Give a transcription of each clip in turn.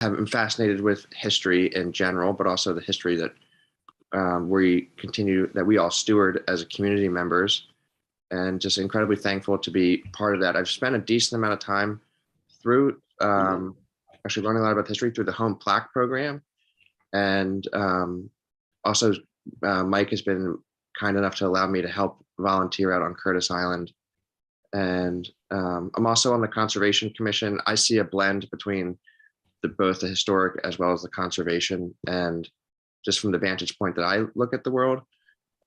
have been fascinated with history in general, but also the history that we all steward as community members, and just incredibly thankful to be part of that. I've spent a decent amount of time through actually learning a lot about history through the Home Plaque program. And also Mike has been kind enough to allow me to help volunteer out on Curtis Island. And I'm also on the Conservation Commission. I see a blend between both the historic as well as the conservation, and just from the vantage point that I look at the world.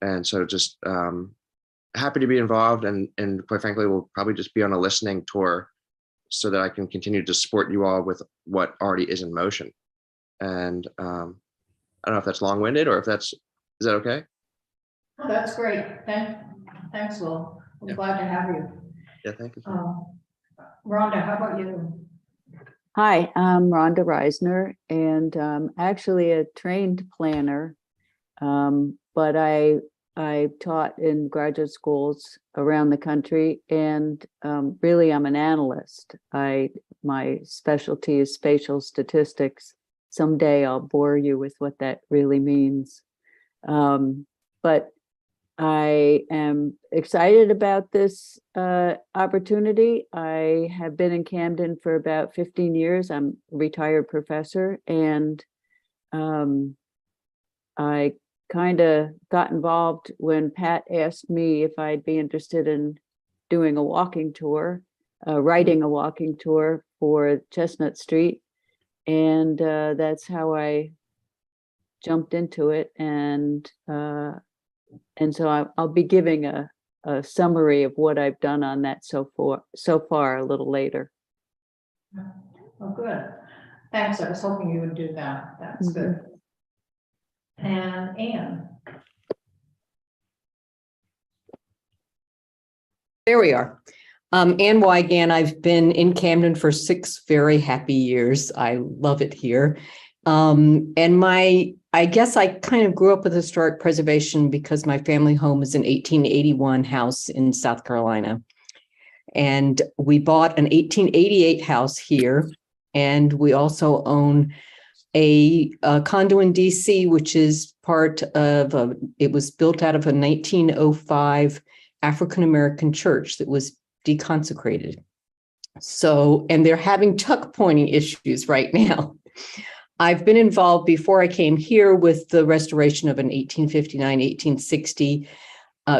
And so just happy to be involved, and quite frankly, we'll probably just be on a listening tour so that I can continue to support you all with what already is in motion. And I don't know if that's long-winded or if is that okay? Oh, that's great. Thanks, Will. I'm glad to have you. Yeah, thank you. Rhonda, how about you? Hi, I'm Rhonda Reisner, and actually a trained planner, but I taught in graduate schools around the country, and really I'm an analyst. My specialty is spatial statistics. Someday I'll bore you with what that really means. But I am excited about this opportunity. I have been in Camden for about 15 years. I'm a retired professor, and I kind of got involved when Pat asked me if I'd be interested in doing a walking tour, writing a walking tour for Chestnut Street. And that's how I jumped into it. And so I'll be giving a summary of what I've done on that so far a little later. Oh, good. Thanks. I was hoping you would do that. That's good. And Anne. There we are. Anne Wigan. I've been in Camden for 6 very happy years. I love it here. And I guess I kind of grew up with historic preservation because my family home is an 1881 house in South Carolina. And we bought an 1888 house here. And we also own a condo in DC, which is part of, it was built out of a 1905 African-American church that was deconsecrated. So, and they're having tuck pointing issues right now. I've been involved before I came here with the restoration of an 1859, 1860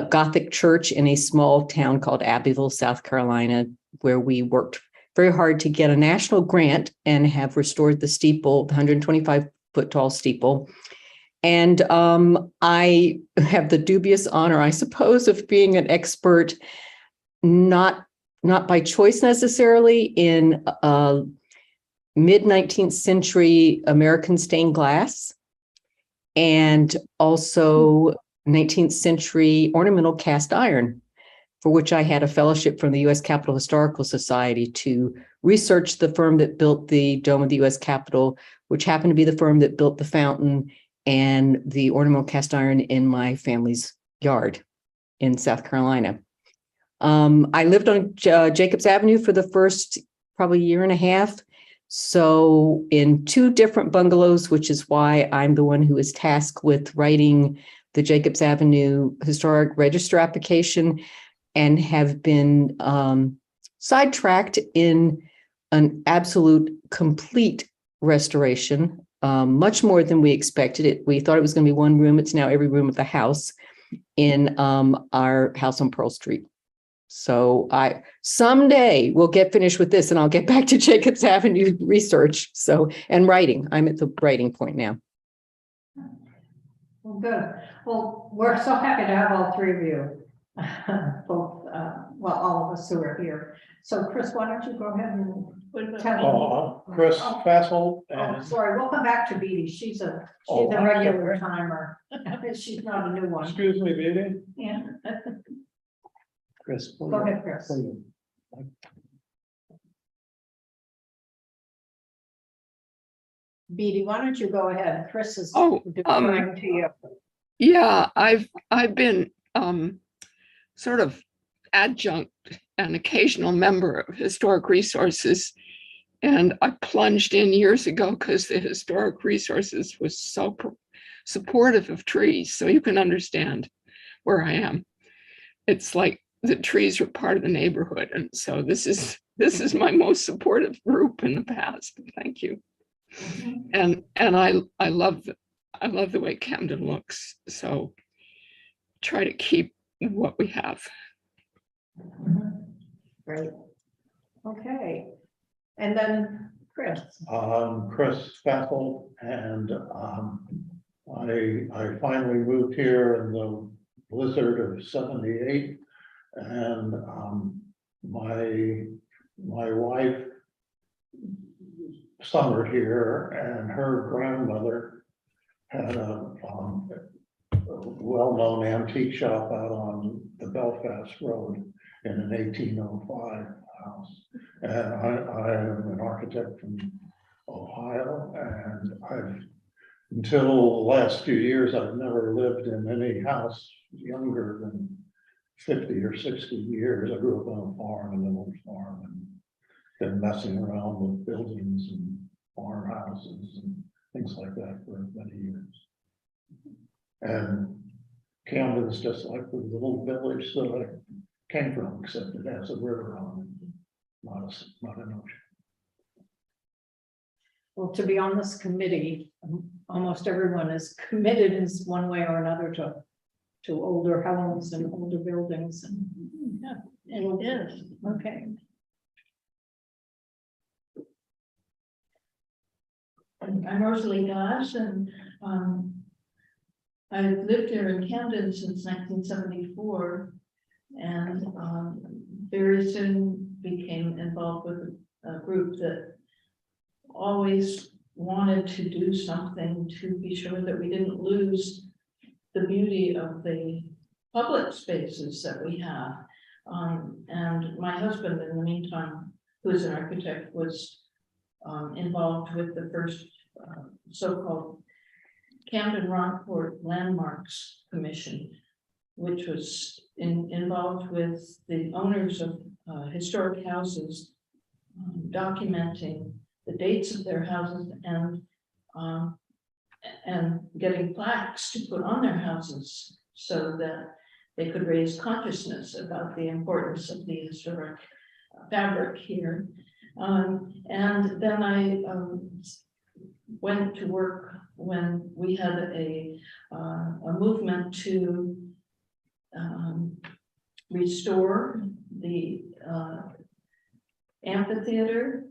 Gothic church in a small town called Abbeville, South Carolina, where we worked very hard to get a national grant and have restored the steeple, the 125-foot tall steeple. And I have the dubious honor, I suppose, of being an expert, not by choice necessarily, in mid-19th century American stained glass, and also 19th century ornamental cast iron, for which I had a fellowship from the U.S. Capitol Historical Society to research the firm that built the dome of the U.S. Capitol, which happened to be the firm that built the fountain and the ornamental cast iron in my family's yard in South Carolina. I lived on Jacobs Avenue for the first probably year and a half. So in 2 different bungalows, which is why I'm the one who is tasked with writing the Jacobs Avenue Historic Register application, and have been sidetracked in an absolute complete restoration, much more than we expected it. We thought it was going to be 1 room. It's now every room of the house in our house on Pearl Street. So someday we'll get finished with this and I'll get back to Jacobs Avenue research. And writing. I'm at the writing point now. Well, good. Well, we're so happy to have all 3 of you. Both, all of us who are here. So Chris, why don't you go ahead and tell me. Chris Fassel. And Sorry, we'll come back to Beatty. She's a regular timer. She's not a new one. Excuse me, Beatty. Yeah. Chris. Go ahead, Chris. Beatty, why don't you go ahead? Chris is deferring to you. Yeah, I've been sort of adjunct and occasional member of Historic Resources And I plunged in years ago because the Historic Resources was so supportive of trees. So you can understand where I am. It's like the trees are part of the neighborhood. And so this is my most supportive group in the past. Thank you. And I love the way Camden looks. So try to keep what we have. Great. Okay. And then Chris. Chris Bethel, and I finally moved here in the blizzard of '78, and my wife summered here, and her grandmother had a well-known antique shop out on the Belfast Road in an 1805 house. And I am an architect from Ohio, and until the last few years, I've never lived in any house younger than 50 or 60 years. I grew up on a farm, an old farm, and been messing around with buildings and farmhouses and things like that for many years. And Camden's just like the little village that I came from, except it has a river on it, not an ocean. Well, to be on this committee, almost everyone is committed in one way or another to older homes and older buildings. And yeah, and it is. Okay. I'm Rosalie Gosh, and I've lived here in Camden since 1974, and very soon became involved with a group that always wanted to do something to be sure that we didn't lose the beauty of the public spaces that we have. And my husband, in the meantime, who's an architect, was involved with the first so-called Camden Rockport Landmarks Commission, which was involved with the owners of historic houses, documenting the dates of their houses and getting plaques to put on their houses so that they could raise consciousness about the importance of the historic fabric here. And then I went to work when we had a movement to restore the amphitheater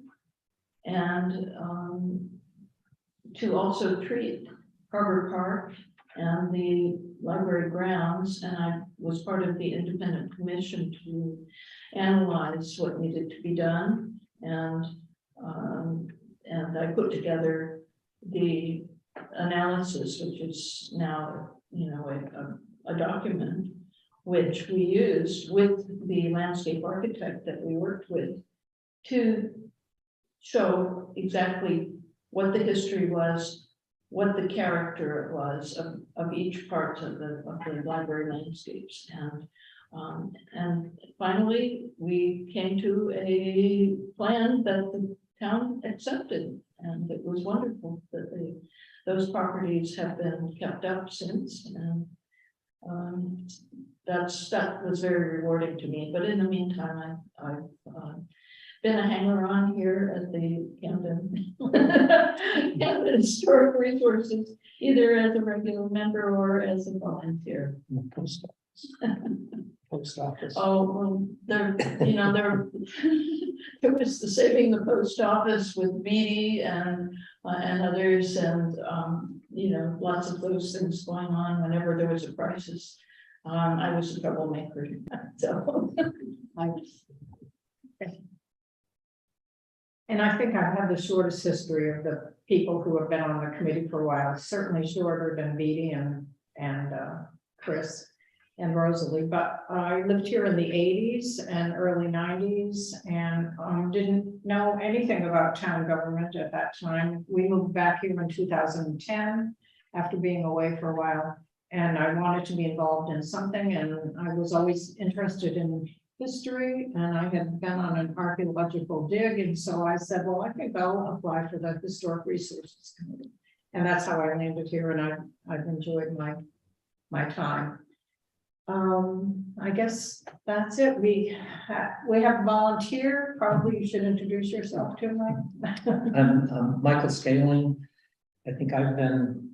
and to also treat Harbor Park and the library grounds. And I was part of the independent commission to analyze what needed to be done. And I put together the analysis, which is now, a document, which we used with the landscape architect that we worked with to show exactly what the history was, what the character was of each part of the library landscapes. And finally, we came to a plan that the town accepted, and it was wonderful that those properties have been kept up since, and that was very rewarding to me. But in the meantime, I've been a hanger-on here at the Camden Historic Resources, either as a regular member or as a volunteer. Post office. Oh, well, there was the Saving the Post Office with Beatty and others, and lots of those things going on whenever there was a crisis. I was a troublemaker, so And I think I've had the shortest history of the people who have been on the committee for a while, certainly shorter than Beatty and Chris and Rosalie, but I lived here in the 80s and early 90s and didn't know anything about town government at that time. We moved back here in 2010 after being away for a while, and I wanted to be involved in something, and I was always interested in history, and I had been on an archaeological dig, and so I said, well, I think I'll apply for the Historic Resources Committee. And that's how I landed here, and I've enjoyed my time. I guess that's it. We have a volunteer. Probably you should introduce yourself to Mike. I'm Michael Scaling. I think I've been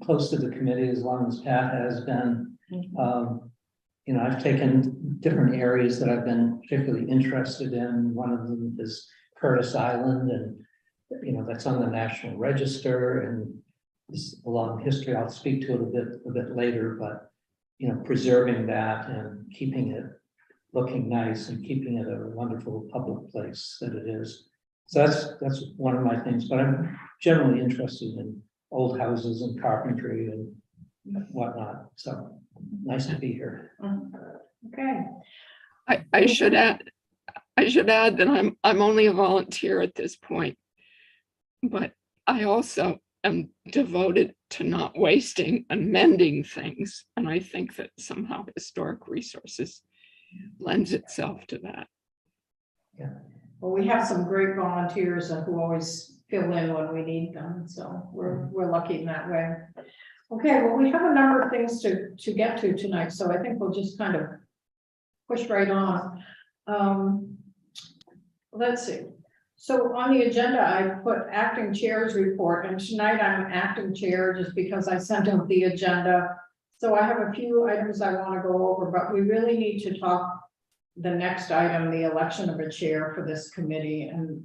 close to the committee as long as Pat has been. You know, I've taken different areas that I've been particularly interested in. One of them is Curtis Island, and you know, that's on the National Register, and it's a long history. I'll speak to it a bit later, but you know, preserving that and keeping it looking nice and keeping it a wonderful public place that it is. So that's one of my things, but I'm generally interested in old houses and carpentry and whatnot. So nice to be here. Okay. I should add that I'm only a volunteer at this point, but I also am devoted to not wasting and mending things. And I think that somehow historic resources lends itself to that. Yeah. Well, we have some great volunteers who always fill in when we need them, so we're lucky in that way. Okay, well, we have a number of things to get to tonight, so I think we'll just kind of push right on. Let's see. So on the agenda, I put acting chair's report, and tonight I'm acting chair just because I sent out the agenda. So I have a few items I want to go over, but we really need to talk the next item, the election of a chair for this committee, and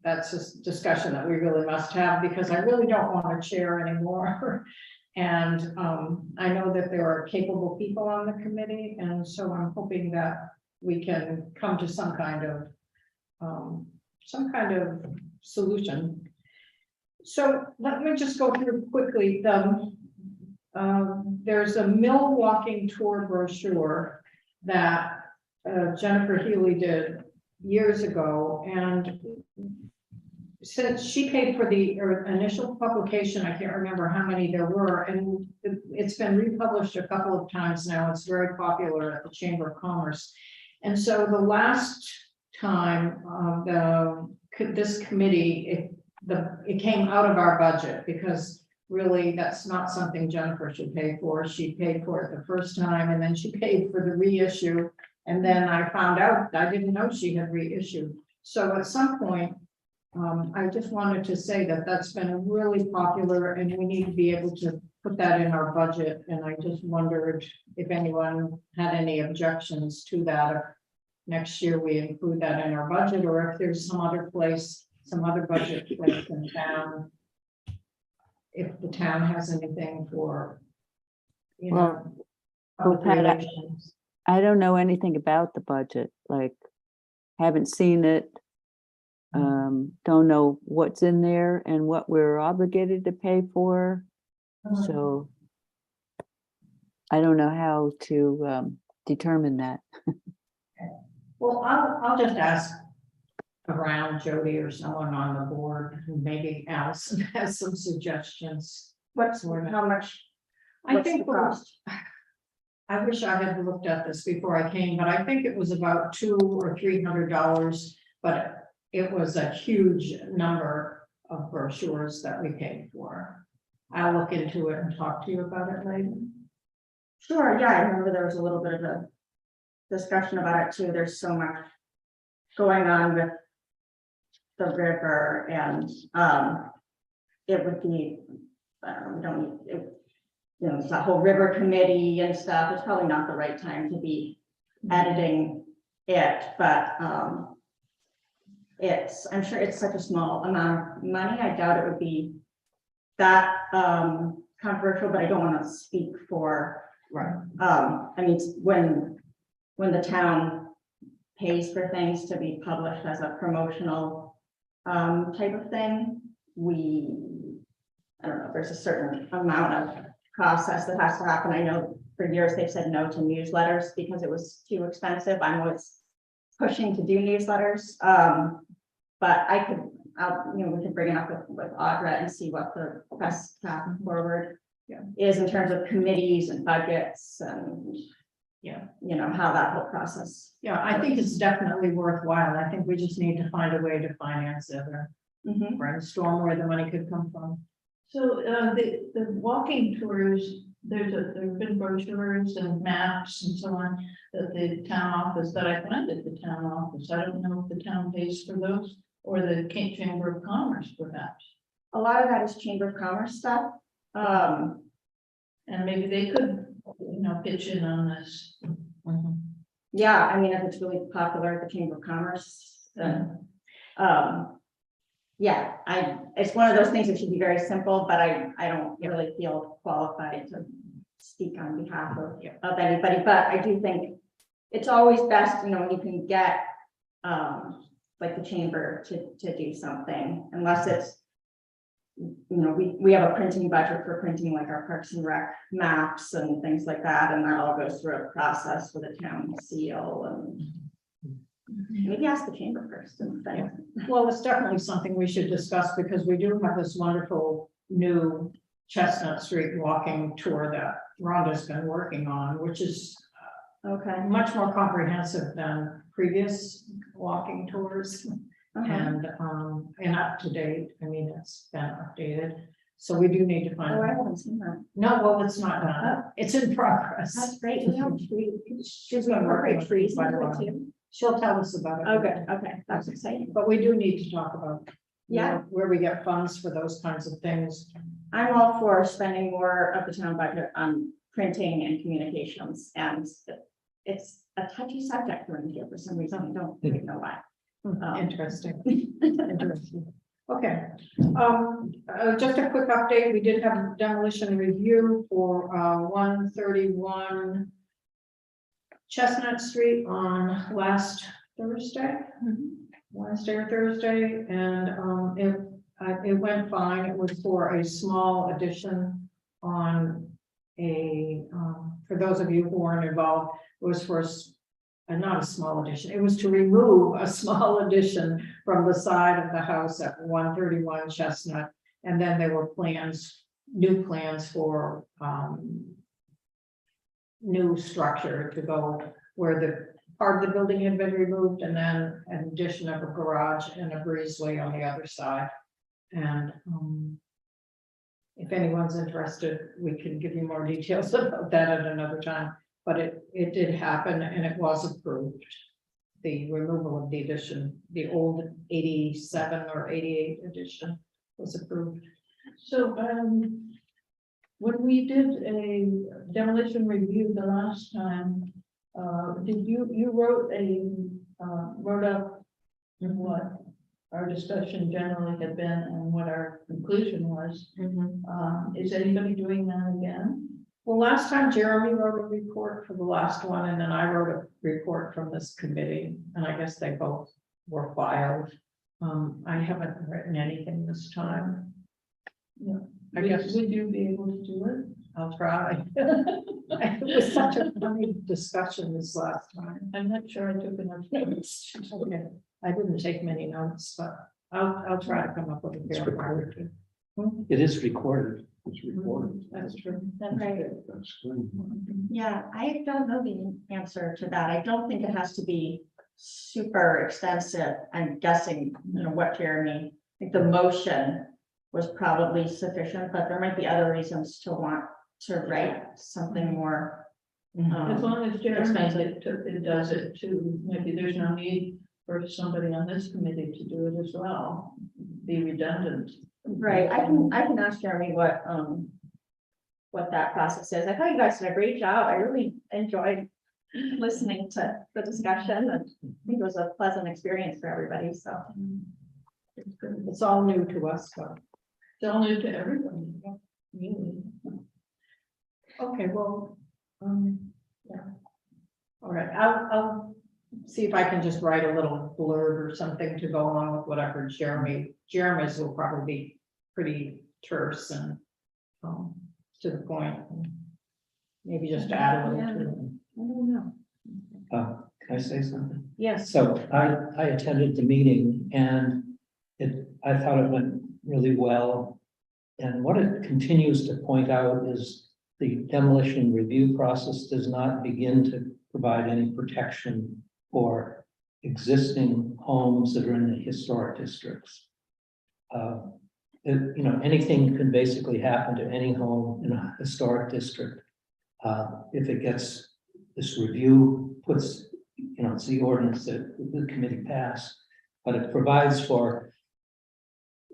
that's a discussion that we really must have, because I really don't want to chair anymore. And I know that there are capable people on the committee, and so I'm hoping that we can come to some kind of solution. So let me just go through quickly. There's a mill walking tour brochure that Jennifer Healy did years ago, and since she paid for the initial publication, I can't remember how many there were, and it's been republished a couple of times now. It's very popular at the Chamber of Commerce. And so the last time this committee, it came out of our budget, because really that's not something Jennifer should pay for. She paid for it the first time, and then she paid for the reissue. And then I found out, I didn't know she had reissued. So at some point, I just wanted to say that that's been really popular, and we need to be able to put that in our budget. And I just wondered if anyone had any objections to that. If next year we include that in our budget, or if there's some other place, some other budget place in town, if the town has anything for, you know, public Pat, relations. I don't know anything about the budget, like, haven't seen it. Don't know what's in there and what we're obligated to pay for. So I don't know how to determine that. Well, I'll just ask around Jody or someone on the board, who maybe Allison has some suggestions. How much? I What's think the cost? I wish I had looked at this before I came, but I think it was about $200 or $300, but it was a huge number of brochures that we paid for. I'll look into it and talk to you about it later. Sure, yeah, I remember there was a little bit of a discussion about it too. There's so much going on with the river, and it would be, we don't need it, you know, the whole river committee and stuff. It's probably not the right time to be editing it, but I'm sure it's such a small amount of money. I doubt it would be that controversial, but I don't want to speak for. Right. I mean, when the town pays for things to be published as a promotional type of thing, I don't know, there's a certain amount of process that has to happen. I know for years they've said no to newsletters because it was too expensive. I'm always pushing to do newsletters, but we could bring it up with Audra and see what the best path forward is in terms of committees and budgets and Yeah. You know, how that whole process. Yeah, I think it's definitely worthwhile. I think we just need to find a way to finance it or Mhm. brainstorm where the money could come from. So, the walking tours, there've been brochures and maps and so on that the town office, that I find at the town office. I don't know if the town pays for those or the Chamber of Commerce perhaps. A lot of that is Chamber of Commerce stuff. And maybe they could, pitch in on this. Yeah, I mean, if it's really popular at the Chamber of Commerce, then, yeah, it's one of those things that should be very simple, but I don't really feel qualified to speak on behalf of anybody, but I do think it's always best, when you can get, like the chamber to do something, unless it's, we have a printing budget for printing like our Parks and Rec maps and things like that, and that all goes through a process with a town seal and maybe ask the chamber first. Well, it's definitely something we should discuss because we do have this wonderful new Chestnut Street walking tour that Rhonda's been working on, which is Okay. much more comprehensive than previous walking tours. And up to date. I mean, it's been updated. So we do need to find. Oh, I haven't seen that. No, well, it's not done. It's in progress. That's great. Should we been working incorporate trees quite a into it while. too? She'll tell us about it. Okay, that's exciting. But we do need to talk about. Yeah. Where we get funds for those kinds of things. I'm all for spending more of the town budget on printing and communications, and it's a touchy subject around here for some reason. I don't really know why. Interesting. Interesting. Okay, just a quick update. We did have demolition review for 131 Chestnut Street on last Thursday, Wednesday or Thursday, and it went fine. It was for a small addition on a, for those of you who weren't involved, it was for not a small addition. It was to remove a small addition from the side of the house at 131 Chestnut. And then there were new plans for new structure to go where the part of the building had been removed, and then an addition of a garage and a breezeway on the other side. And if anyone's interested, we can give you more details about that at another time. But it did happen and it was approved. The removal of the addition, the old 87 or 88 edition was approved. So, when we did a demolition review the last time, did you wrote up what our discussion generally had been and what our conclusion was? Is anybody doing that again? Well, last time Jeremy wrote a report for the last one, and then I wrote a report from this committee, and I guess they both were filed. I haven't written anything this time. Yeah, I guess. Would you be able to do it? I'll try. It was such a funny discussion this last time. I'm not sure I took enough notes. Okay, I didn't take many notes, but I'll try to come up with a It's fair recorded. narrative. It is recorded. It's recorded. That's true. That's right. That's good. Yeah, I don't know the answer to that. I don't think it has to be super extensive. I'm guessing, what Jeremy, I think the motion was probably sufficient, but there might be other reasons to want to write something more. As long as Jeremy it does it too, maybe there's no need for somebody on this committee to do it as well, be redundant. Right, I can ask Jeremy what that process is. I thought you guys did a great job. I really enjoyed listening to the discussion, and I think it was a pleasant experience for everybody, so. It's all new to us, so. It's all new to everybody. Really. Okay, well, yeah. All right, I'll see if I can just write a little blurb or something to go along with whatever Jeremy's will probably be pretty terse and to the point. Maybe just add a little to it. I don't know. Can I say something? Yes. So I attended the meeting and I thought it went really well. And what it continues to point out is the demolition review process does not begin to provide any protection for existing homes that are in the historic districts. Anything can basically happen to any home in a historic district. If it gets this review, puts, it's the ordinance that the committee passed, but it provides for,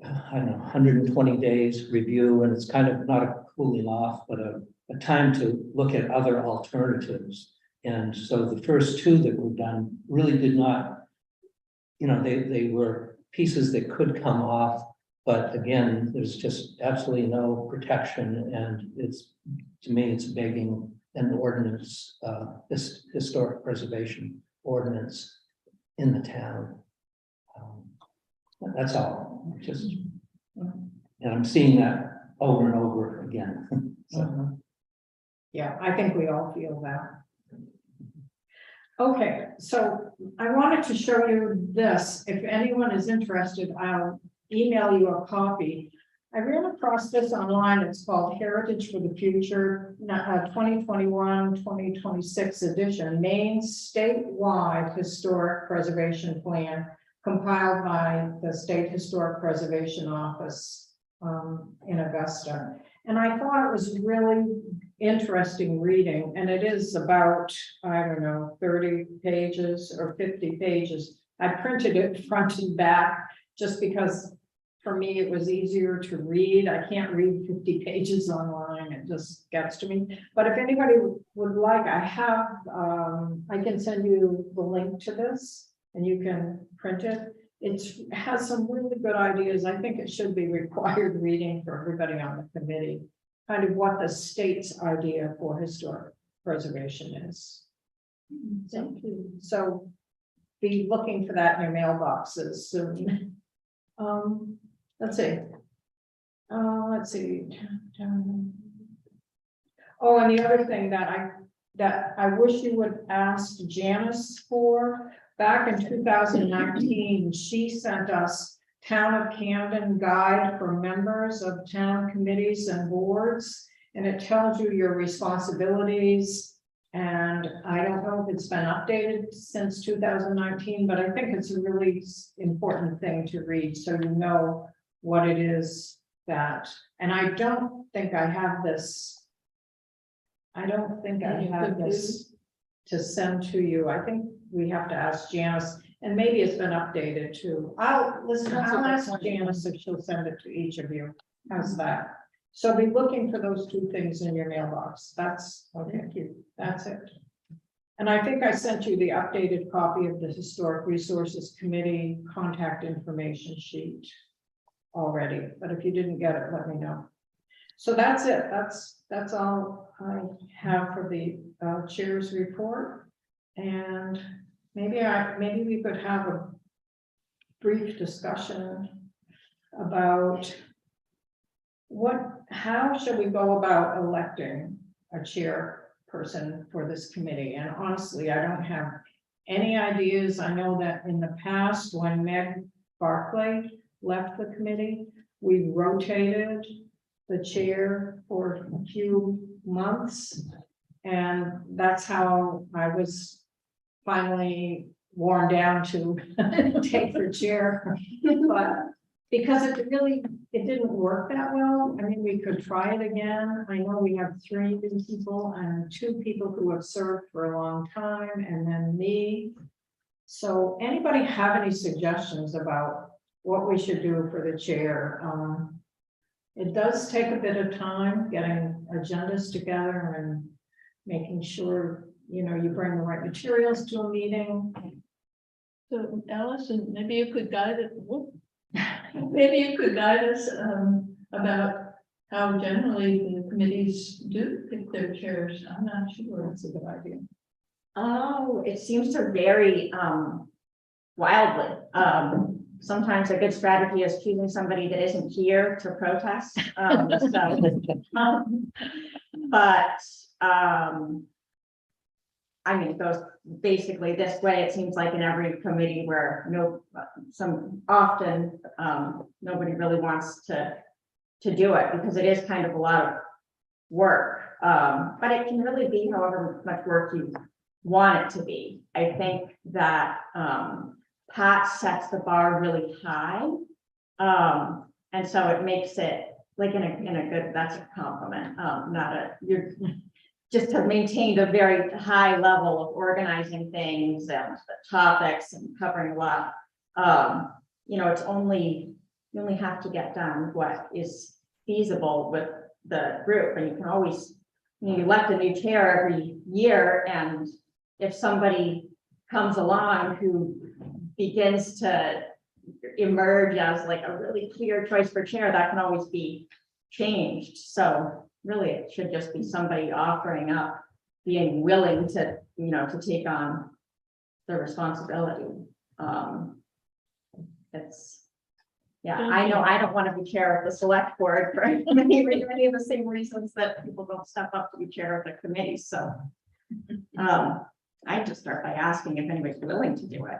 120 days review, and it's kind of not a cooling off, but a time to look at other alternatives. And so the first two that were done really did not, they were pieces that could come off. But again, there's just absolutely no protection, and to me, it's begging an ordinance, this historic preservation ordinance in the town. That's all. And I'm seeing that over and over again. So. Yeah, I think we all feel that. Okay, so I wanted to show you this. If anyone is interested, I'll email you a copy. I ran across this online. It's called Heritage for the Future, 2021-2026 edition, Maine statewide historic preservation plan, compiled by the State Historic Preservation Office in Augusta. And I thought it was really interesting reading, and it is about, 30 pages or 50 pages. I printed it front and back just because for me it was easier to read. I can't read 50 pages online, it just gets to me. But if anybody would like, I can send you the link to this and you can print it. It has some really good ideas. I think it should be required reading for everybody on the committee, kind of what the state's idea for historic preservation is. Thank you. So be looking for that in your mailboxes soon. Let's see. Oh, and the other thing that I wish you would ask Janice for, back in 2019, she sent us Town of Camden guide for members of town committees and boards, and it tells you your responsibilities. And I don't know if it's been updated since 2019, but I think it's a really important thing to read, so you know what it is that, and I don't think I have this. I don't think I have this to send to you. I think we have to ask Janice, and maybe it's been updated too. I'll ask Janice if she'll send it to each of you. How's that? So be looking for those two things in your mailbox. That's okay. Thank you. That's it. And I think I sent you the updated copy of the Historic Resources Committee contact information sheet already, but if you didn't get it, let me know. So that's it. That's all I have for the chair's report. And maybe we could have a brief discussion about how should we go about electing a chairperson for this committee? And honestly, I don't have any ideas. I know that in the past, when Meg Barclay left the committee, we rotated the chair for a few months, and that's how I was finally worn down to take the chair. But because it didn't work that well. I mean, we could try it again. I know we have 3 new people and 2 people who have served for a long time, and then me. So anybody have any suggestions about what we should do for the chair? It does take a bit of time getting agendas together and making sure, you bring the right materials to a meeting. So Allison, maybe you could guide it. Maybe you could guide us about how generally the committees do pick their chairs. I'm not sure. That's a good idea. Oh, it seems to vary wildly. Sometimes a good strategy is choosing somebody that isn't here to protest. I mean, those basically this way, it seems like in every committee where nobody really wants to do it because it is kind of a lot of work. But it can really be however much work you want it to be. I think that, Pat sets the bar really high. And so it makes it like in a good, that's a compliment, not a, you're just to maintain a very high level of organizing things and the topics and covering a lot. It's only, you only have to get done what is feasible with the group, and you can always, you elect a new chair every year, and if somebody comes along who begins to emerge as like a really clear choice for chair, that can always be changed. So really, it should just be somebody offering up, being willing to, to take on the responsibility. I know I don't want to be chair of the select board for many of the same reasons that people don't step up to be chair of the committee. So I just start by asking if anybody's willing to do it.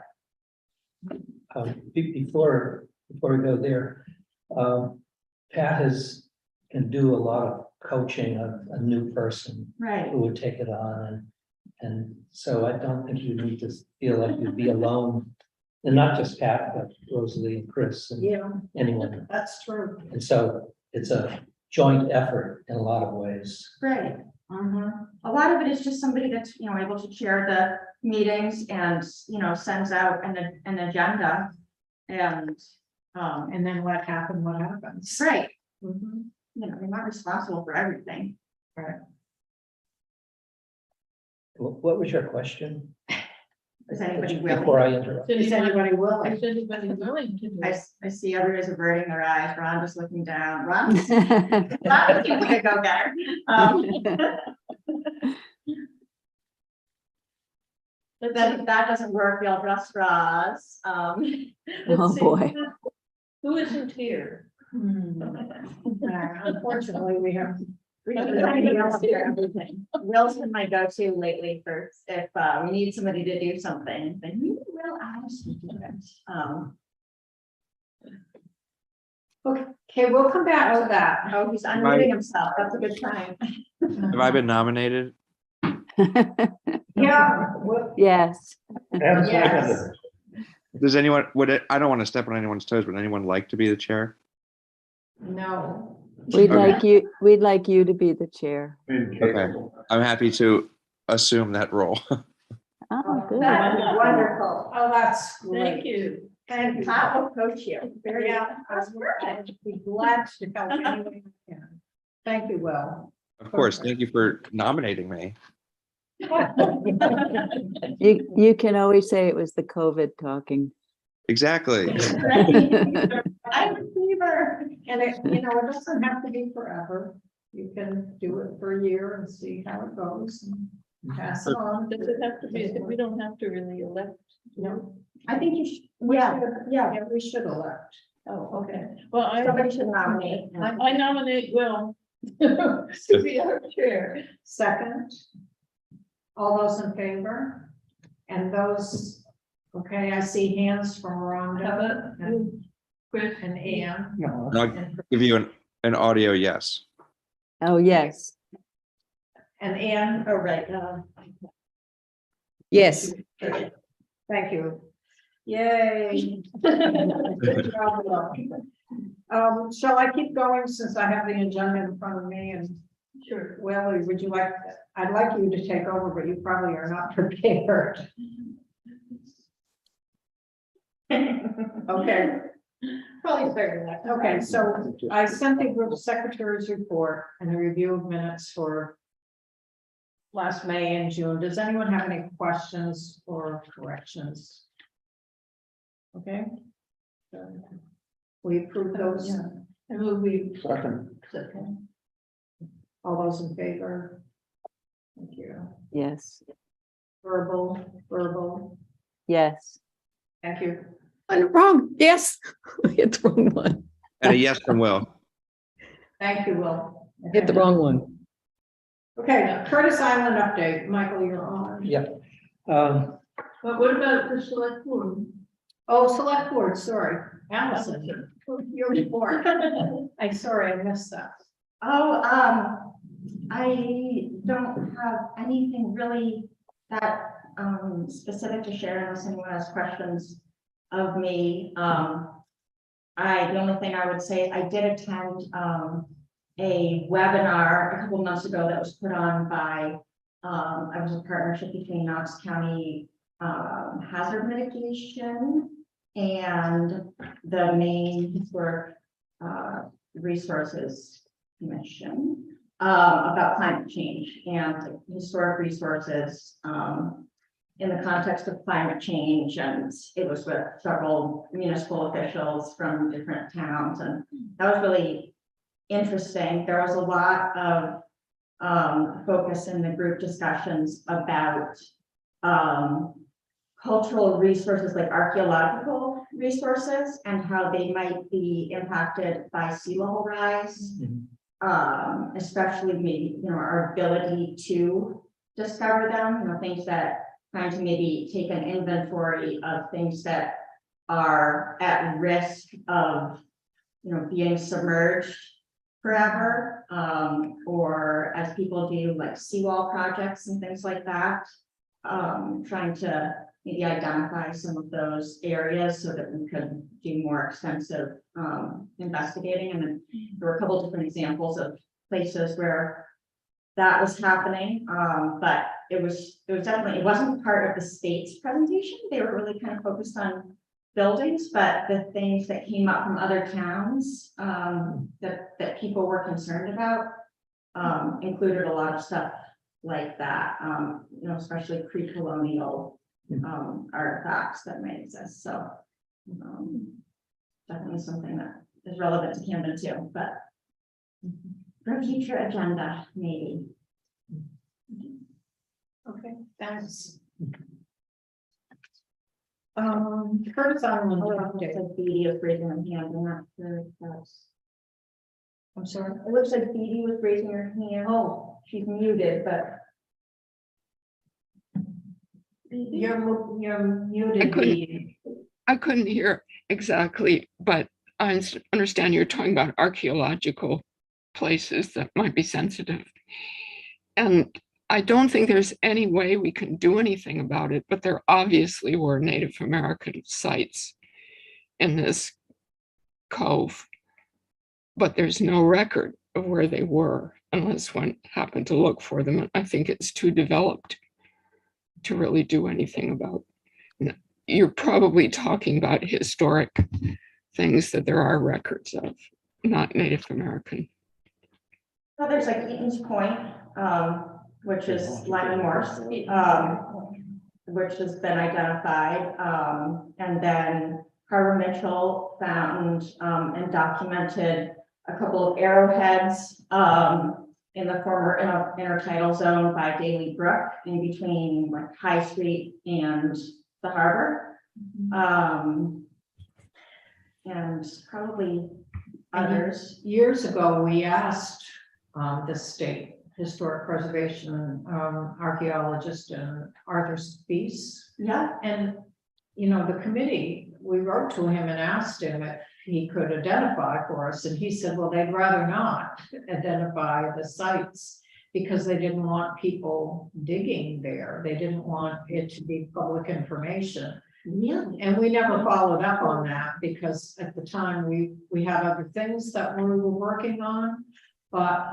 Before we go there, Pat can do a lot of coaching of a new person Right. who would take it on, and so I don't think you need to feel like you'd be alone, and not just Pat, but Rosalie and Chris and anyone. That's true. And so it's a joint effort in a lot of ways. Right. A lot of it is just somebody that's, able to chair the meetings and, sends out an agenda and then what happens. right. Mhm. They're not responsible for everything. Right. What was your question? Is anybody willing? Before I interrupt. Is anybody willing? Is anybody willing to do it? I see everybody's averting their eyes. Ron just looking down. Ron seems like a go-getter. If that doesn't work, we'll draw straws. Oh, boy. Who isn't here? Unfortunately, we have. Will's been my go-to lately for if we need somebody to do something, then we will ask you to do it. Okay, we'll come back to that. Oh, he's unmuting himself. That's a good sign. Have I been nominated? Yeah. Yes. And Yes. seconded. Does anyone, I don't want to step on anyone's toes, would anyone like to be the chair? No. We'd Okay. like you to be the chair. Incapable. I'm happy to assume that role. Oh, good. That would be wonderful. Oh, that's great. Thank you. And Pat will coach you. Very Yeah, I'd be glad to help any way I can. Thank you, Will. Of course, thank you for nominating me. You can always say it was the COVID talking. Exactly. I have a fever. And it doesn't have to be forever. You can do it for a year and see how it goes and pass it on. Does it have to be, we don't have to really elect? No. I think you should, Yeah, yeah. we should elect. Oh, okay. Well, Somebody should nominate. I nominate Will to be our chair. Second. All those in favor? And those, okay, I see hands from How Rhonda about you, Chris? and Ann. No, I'll give you an audio yes. Oh, yes. And Ann, Oh, right. Yes. thank you. Yay. Good job, Will. Shall I keep going since I have the agenda in front of me and Sure. Willie, would you like, I'd like you to take over, but you probably are not prepared. Okay. Probably better than that. Okay, so I sent the group secretary's report and the review of minutes for last May and June. Does anyone have any questions or corrections? Okay. We approve those. And will we? second. All those in favor? Thank you. Yes. Verbal. Yes. Thank you. I'm wrong. Yes. I hit the wrong one. And a yes from Will. Thank you, Will. I hit the wrong one. Okay, Curtis Island update. Michael, you're on. Yeah. But what about the select board? Oh, select board, sorry. Allison, your report. I'm sorry, I missed that. Oh, I don't have anything really that specific to share unless anyone has questions of me. The only thing I would say, I did attend a webinar a couple months ago that was put on by, I was a partnership between Knox County Hazard Mitigation and the Maine Historic Resources Commission about climate change and historic resources in the context of climate change. And it was with several municipal officials from different towns. And that was really interesting. There was a lot of focus in the group discussions about cultural resources like archaeological resources and how they might be impacted by sea level rise. Especially maybe, our ability to discover them, things that trying to maybe take an inventory of things that are at risk of, being submerged forever, or as people do like seawall projects and things like that, trying to maybe identify some of those areas so that we could do more extensive investigating. And then there were a couple of different examples of places where that was happening, but it wasn't part of the state's presentation. They were really kind of focused on buildings, but the things that came up from other towns that people were concerned about included a lot of stuff like that, especially pre-colonial artifacts that may exist. So definitely something that is relevant to Camden too, but for a future agenda, maybe. Okay, thanks. Curtis, I don't know. Beatty was raising her hand, I'm not sure if that's. I'm sorry. It looks like Beatty was raising her hand. Oh, she's muted, but. You're muted. I couldn't hear exactly, but I understand you're talking about archaeological places that might be sensitive. And I don't think there's any way we can do anything about it, but there obviously were Native American sites in this cove, but there's no record of where they were unless one happened to look for them. And I think it's too developed to really do anything about. You're probably talking about historic things that there are records of, not Native American. Well, there's like Eaton's Point, which is Lyman Morse, which has been identified. And then Carver Mitchell found and documented a couple of arrowheads in the former intertidal zone by Daly Brook in between like High Street and the harbor. And probably others. Years ago, we asked the state historic preservation archaeologist and Arthur Speece. Yeah. And, the committee, we wrote to him and asked him if he could identify for us. And he said, well, they'd rather not identify the sites because they didn't want people digging there. They didn't want it to be public information. Really? And we never followed up on that because at the time we had other things that we were working on. But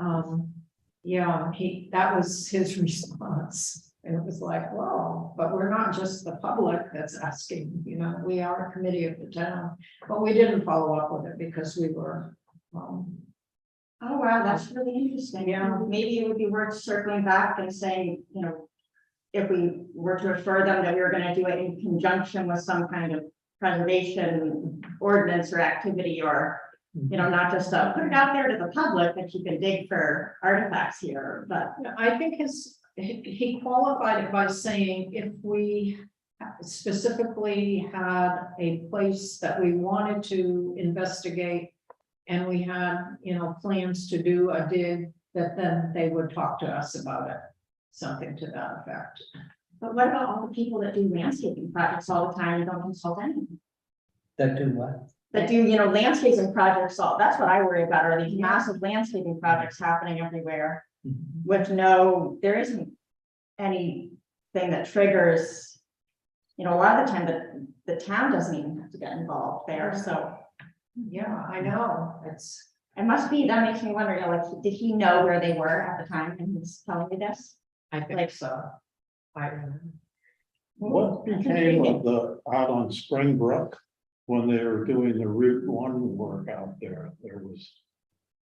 yeah, that was his response. And it was like, whoa, but we're not just the public that's asking, we are a committee of the town, but we didn't follow up with it because we were. Oh, wow, that's really interesting. Yeah. Maybe it would be worth circling back and saying, if we were to assure them that we were going to do it in conjunction with some kind of preservation ordinance or activity, or, not just put it out there to the public that you can dig for artifacts here, but. I think he qualified it by saying if we specifically had a place that we wanted to investigate and we had, plans to do a dig, that then they would talk to us about it, something to that effect. But what about all the people that do landscaping projects all the time and don't consult anyone? That do what? That do, landscaping projects, that's what I worry about, are these massive landscaping projects happening everywhere. with no, there isn't anything that triggers, you know, a lot of the time the town doesn't even have to get involved there, so. Yeah, I know, it's, It must be, that makes me wonder, you know, like, did he know where they were at the time and he's telling me this? I think so. I don't know. What became of the, out on Springbrook, when they were doing the Route 1 work out there,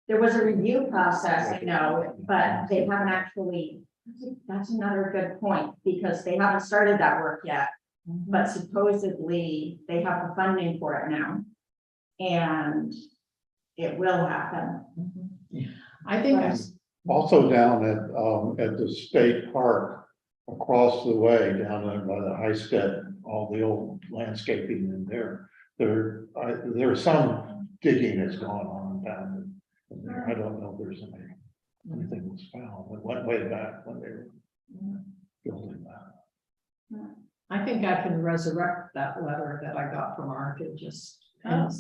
There was a review process, I know, but they haven't actually, that's another good point, because they haven't started that work yet. But supposedly they have the funding for it now. And it will happen. I think it's, also down at the state park, across the way, down there by the high stead, all the old landscaping in there. There's some digging that's going on down there. I don't know if there's anything was found. It went way back when they were building that. I think I can resurrect that letter that I got from Art and just and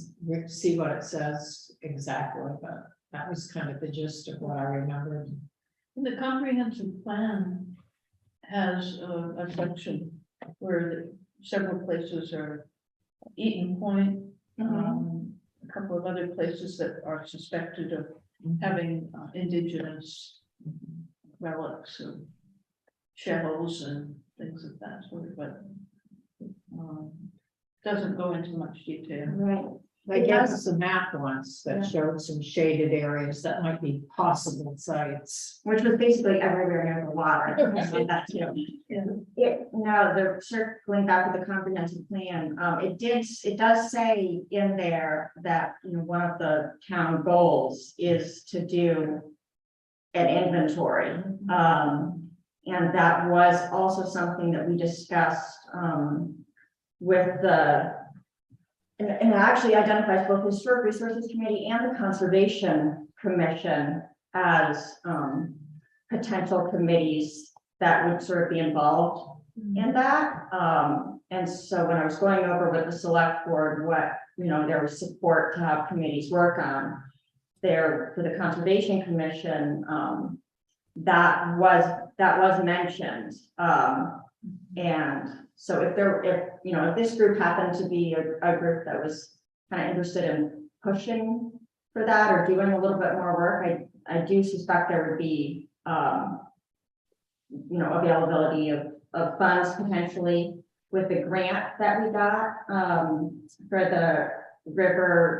see what it says exactly, but that was kind of the gist of what I remembered. The comprehensive plan has a section where several places are Eaton Point, a couple of other places that are suspected of having indigenous relics of shells and things of that sort, but doesn't go into much detail. Right. They gave us a map once that showed some shaded areas that might be possible sites. Which was basically everywhere near the water. So that's, you know, no, they're circling back with the comprehensive plan. It does say in there that, you know, one of the town goals is to do an inventory. And that was also something that we discussed, with the, and it actually identifies both the Historic Resources Committee and the Conservation Commission as potential committees that would sort of be involved in that. And so when I was going over with the select board, what, you know, there was support to have committees work on there for the Conservation Commission, that was mentioned. And so if you know, if this group happened to be a group that was kind of interested in pushing for that or doing a little bit more work, I do suspect there would be, you know, availability of funds potentially with the grant that we got for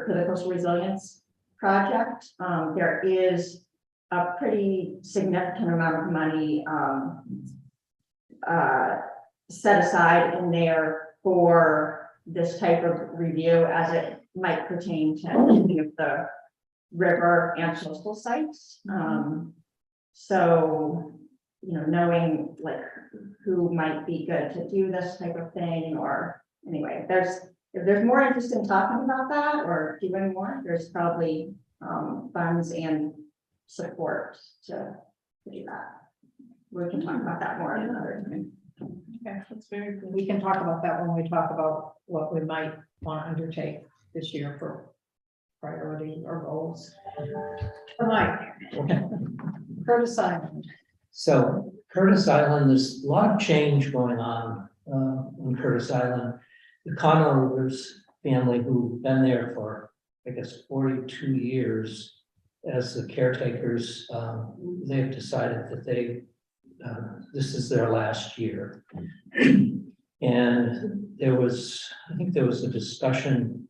the coastal resilience project. There is a pretty significant amount of money set aside in there for this type of review as it might pertain to any of the river and coastal sites. So, you know, knowing like who might be good to do this type of thing, or anyway, if there's more interest in talking about that or doing more, there's probably funds and support to do that. We can talk about that more another time. Okay, that's very good. We can talk about that when we talk about what we might want to undertake this year for priority or goals. Mike, Curtis Island. So Curtis Island, there's a lot of change going on Curtis Island. The Conovers family, who've been there for, I guess, 42 years as the caretakers, they've decided that this is their last year. And I think there was a discussion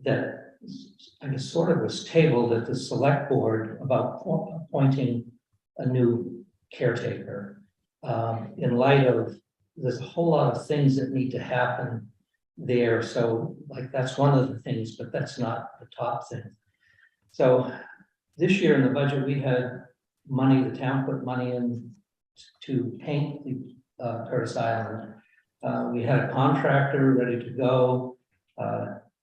that I guess sort of was tabled at the select board about appointing a new caretaker. In light of, there's a whole lot of things that need to happen there. So like, that's one of the things, but that's not the top thing. So this year in the budget, we had money, the town put money in to paint the Curtis Island. We had a contractor ready to go.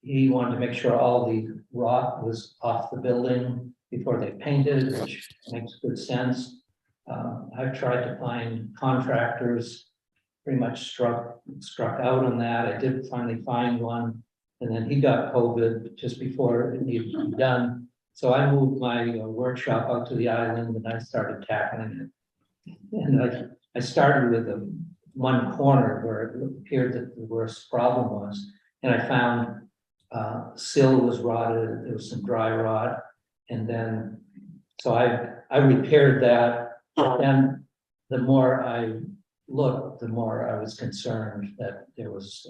He wanted to make sure all the rot was off the building before they painted, which makes good sense. I've tried to find contractors, pretty much struck out on that. I did finally find one, and then he got COVID just before it needed to be done. So I moved my workshop out to the island and I started tackling it. And I started with one corner where it appeared that the worst problem was. And I found sill was rotted, there was some dry rot. And then, so I repaired that. And the more I looked, the more I was concerned that there was,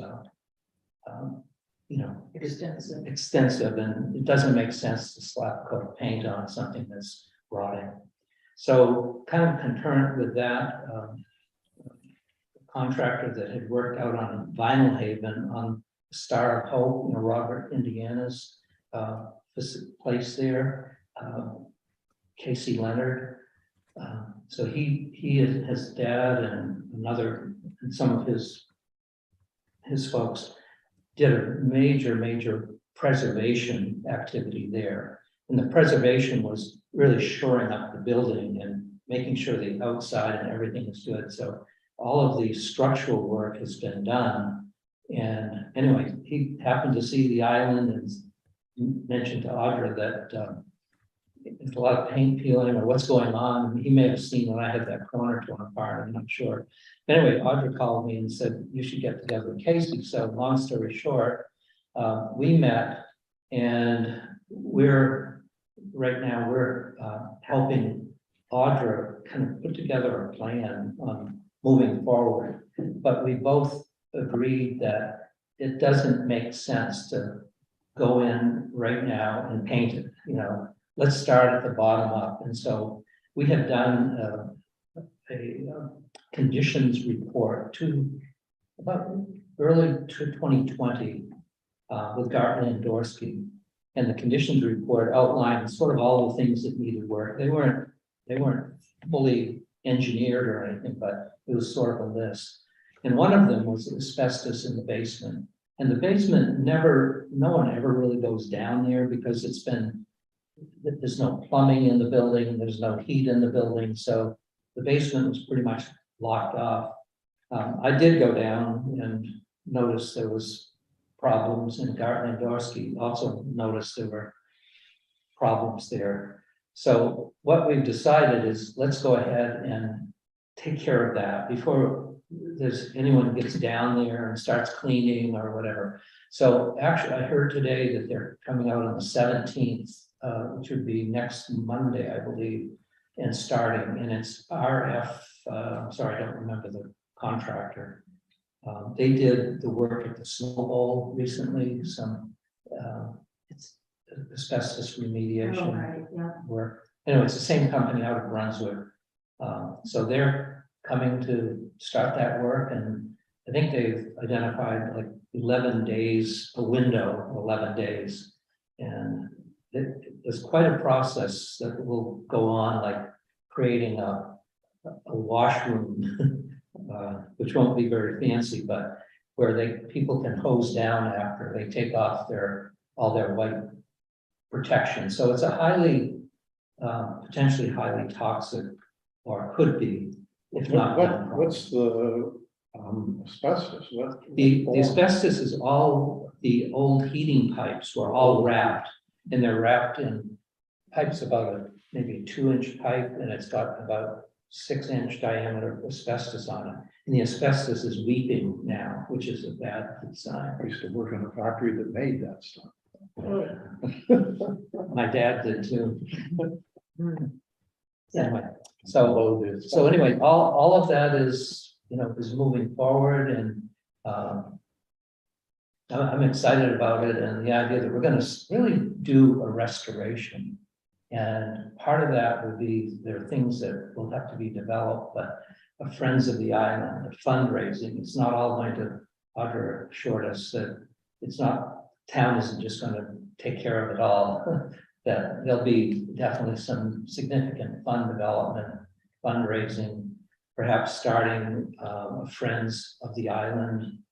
extensive, and it doesn't make sense to slap a coat of paint on something that's rotting. So kind of concurrent with that, contractor that had worked out on Vinyl Haven on Star of Hope, Robert, Indiana's place there, Casey Leonard. So his dad and some of his folks did a major preservation activity there. And the preservation was really shoring up the building and making sure the outside and everything is good. So all of the structural work has been done. And anyway, he happened to see the island and mentioned to Audra that there's a lot of paint peeling or what's going on. He may have seen when I had that corner torn apart, I'm not sure. Anyway, Audra called me and said, you should get together with Casey. So long story short, we met, and we're helping Audra kind of put together a plan on moving forward. But we both agreed that it doesn't make sense to go in right now and paint it, let's start at the bottom up. And so we have done a conditions report to about early to 2020 with Gartley and Dorsey. And the conditions report outlined sort of all the things that needed work. They weren't fully engineered or anything, but it was sort of a list. And one of them was asbestos in the basement. And the basement no one ever really goes down there because there's no plumbing in the building, there's no heat in the building. So the basement was pretty much locked off. I did go down and notice there was problems, and Gartley and Dorsey also noticed there were problems there. So what we've decided is let's go ahead and take care of that before anyone gets down there and starts cleaning or whatever. So actually, I heard today that they're coming out on the 17th, which would be next Monday, I believe, and starting. And it's RF. Sorry, I don't remember the contractor. They did the work at the Snow Bowl recently. It's asbestos remediation work. Anyway, it's the same company out of Brunswick. So they're coming to start that work, and I think they've identified like 11 days, a window of 11 days. And there's quite a process that will go on, like creating a washroom, which won't be very fancy, but where people can hose down after they take off all their white protection. So it's a potentially highly toxic, or could be, if not. What's the asbestos? The asbestos is all the old heating pipes were all wrapped, and they're wrapped in pipes about maybe a 2-inch pipe, and it's got about 6-inch diameter asbestos on it. And the asbestos is weeping now, which is a bad sign. I used to work in a factory that made that stuff. My dad did too. Anyway, so anyway, all of that is moving forward, and I'm excited about it, and the idea that we're going to really do a restoration. And part of that will be, there are things that will have to be developed, but Friends of the Island, the fundraising, it's not all going to, Audra assured us that it's not, town isn't just going to take care of it all, that there'll be definitely some significant fund development, fundraising, perhaps starting Friends of the Island.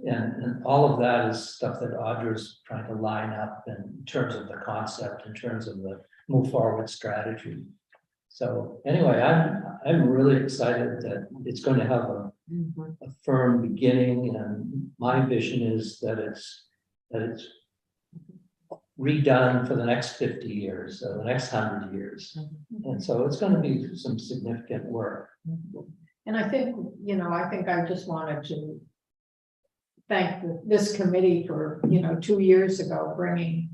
And all of that is stuff that Audra's trying to line up in terms of the concept, in terms of the move forward strategy. So anyway, I'm really excited that it's going to have a firm beginning, and my vision is that it's redone for the next 50 years, so the next 100 years. And so it's going to be some significant work. And I think, I think I just wanted to thank this committee for, 2 years ago, bringing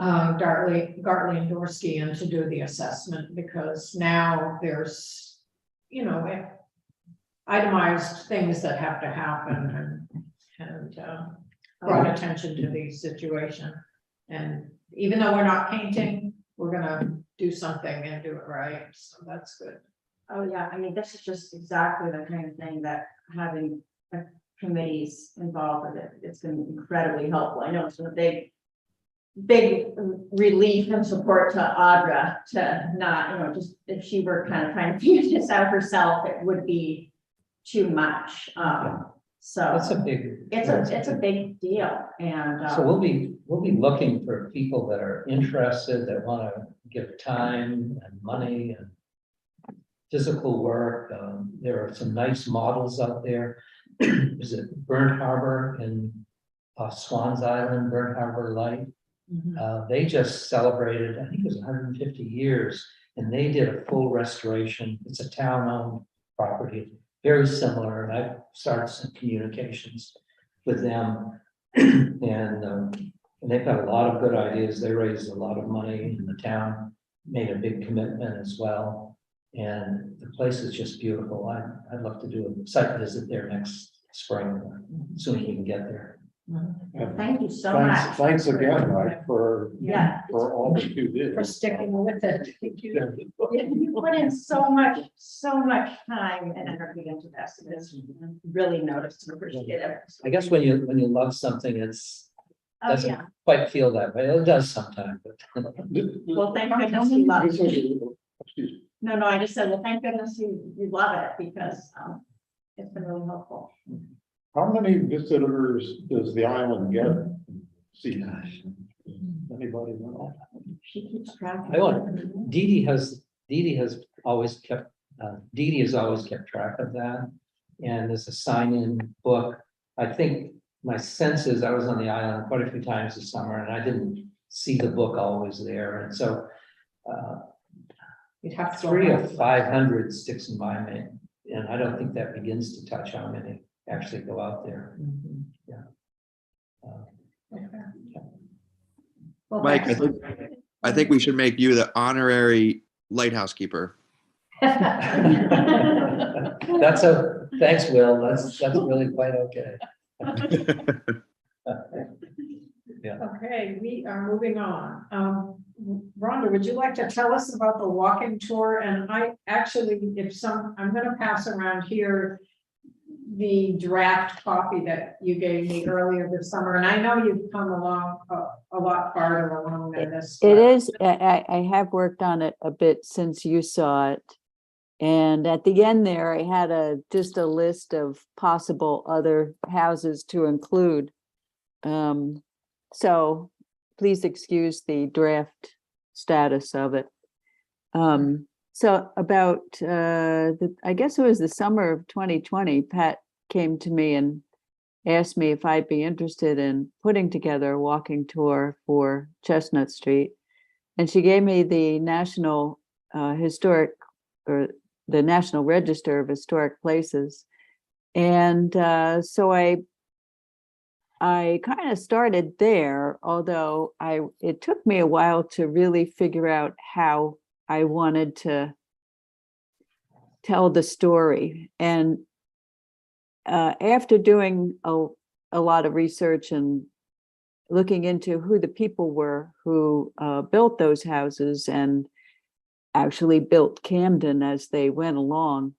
Gartley and Dorsey in to do the assessment, because now there's, itemized things that have to happen and brought attention to the situation. And even though we're not painting, we're gonna do something and do it right, so that's good. Oh, yeah, I mean, this is just exactly the kind of thing that having committees involved with it, it's been incredibly helpful. I know it's been a big relief and support to Audra to not, just if she were kind of trying to figure this out herself, it would be too much. So It's a big. it's a big deal, and So we'll be looking for people that are interested, that want to give time and money and physical work. There are some nice models out there. Is it Burnt Harbor in Swans Island, Burnt Harbor Light? They just celebrated, I think it was 150 years, and they did a full restoration. It's a town-owned property, very similar, and I've started some communications with them. And they've got a lot of good ideas. They raised a lot of money, and the town made a big commitment as well. And the place is just beautiful. I'd love to do a site visit there next spring, soon as we can get there. thank you so much. Thanks again, Mike, for all that you did. For sticking with it. You put in so much time and energy into this. It's really noticed and appreciated. I guess when you love something, it's Oh, doesn't yeah. quite feel that way. It does sometimes, but Well, thank goodness you love it. Excuse me. No, I just said, well, thank goodness you love it, because it's been really helpful. How many visitors does the island get? See, anybody know? She keeps track. I want, Dee Dee has always kept track of that. And there's a sign-in book. I think my sense is I was on the island quite a few times this summer, and I didn't see the book always there. And so You'd have to. 300 or 500 sticks in my mind, and I don't think that begins to touch how many actually go out there. Well, Mike, thanks. I think we should make you the honorary lighthouse keeper. Thanks, Will. That's really quite okay. Okay, we are moving on. Rhonda, would you like to tell us about the walking tour? And I actually, I'm gonna pass around here the draft copy that you gave me earlier this summer, and I know you've come along a lot farther along than this. It is, I have worked on it a bit since you saw it. And at the end there, I had just a list of possible other houses to include. So please excuse the draft status of it. So about, I guess it was the summer of 2020, Pat came to me and asked me if I'd be interested in putting together a walking tour for Chestnut Street. And she gave me the National Historic, or the National Register of Historic Places. And so I kind of started there, although it took me a while to really figure out how I wanted to tell the story. And after doing a lot of research and looking into who the people were who built those houses and actually built Camden as they went along,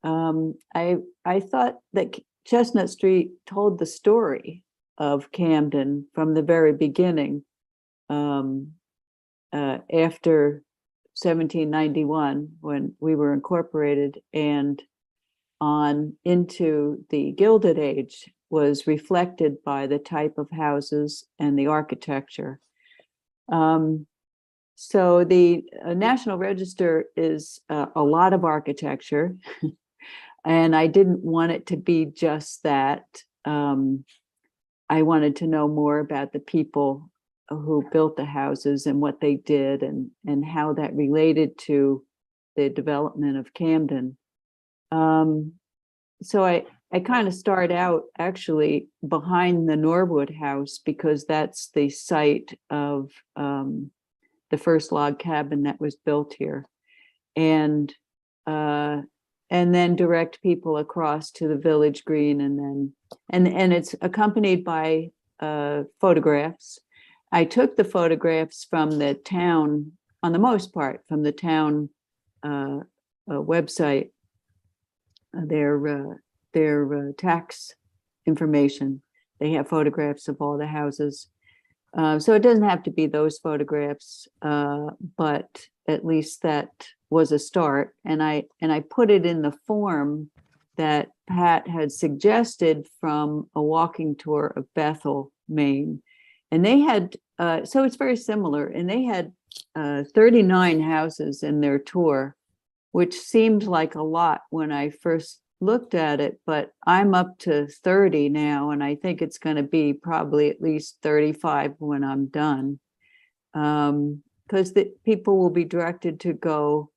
I thought that Chestnut Street told the story of Camden from the very beginning, after 1791, when we were incorporated, and on into the Gilded Age, was reflected by the type of houses and the architecture. So the National Register is a lot of architecture, and I didn't want it to be just that. I wanted to know more about the people who built the houses and what they did and how that related to the development of Camden. So I kind of start out actually behind the Norwood house because that's the site of the first log cabin that was built here. And then direct people across to the village green and it's accompanied by photographs. I took the photographs from the town, on the most part, from the town website, their tax information. They have photographs of all the houses. So it doesn't have to be those photographs, but at least that was a start. And I put it in the form that Pat had suggested from a walking tour of Bethel, Maine. And they had, so it's very similar, and they had 39 houses in their tour, which seemed like a lot when I first looked at it, but I'm up to 30 now, and I think it's going to be probably at least 35 when I'm done. Because the people will be directed to go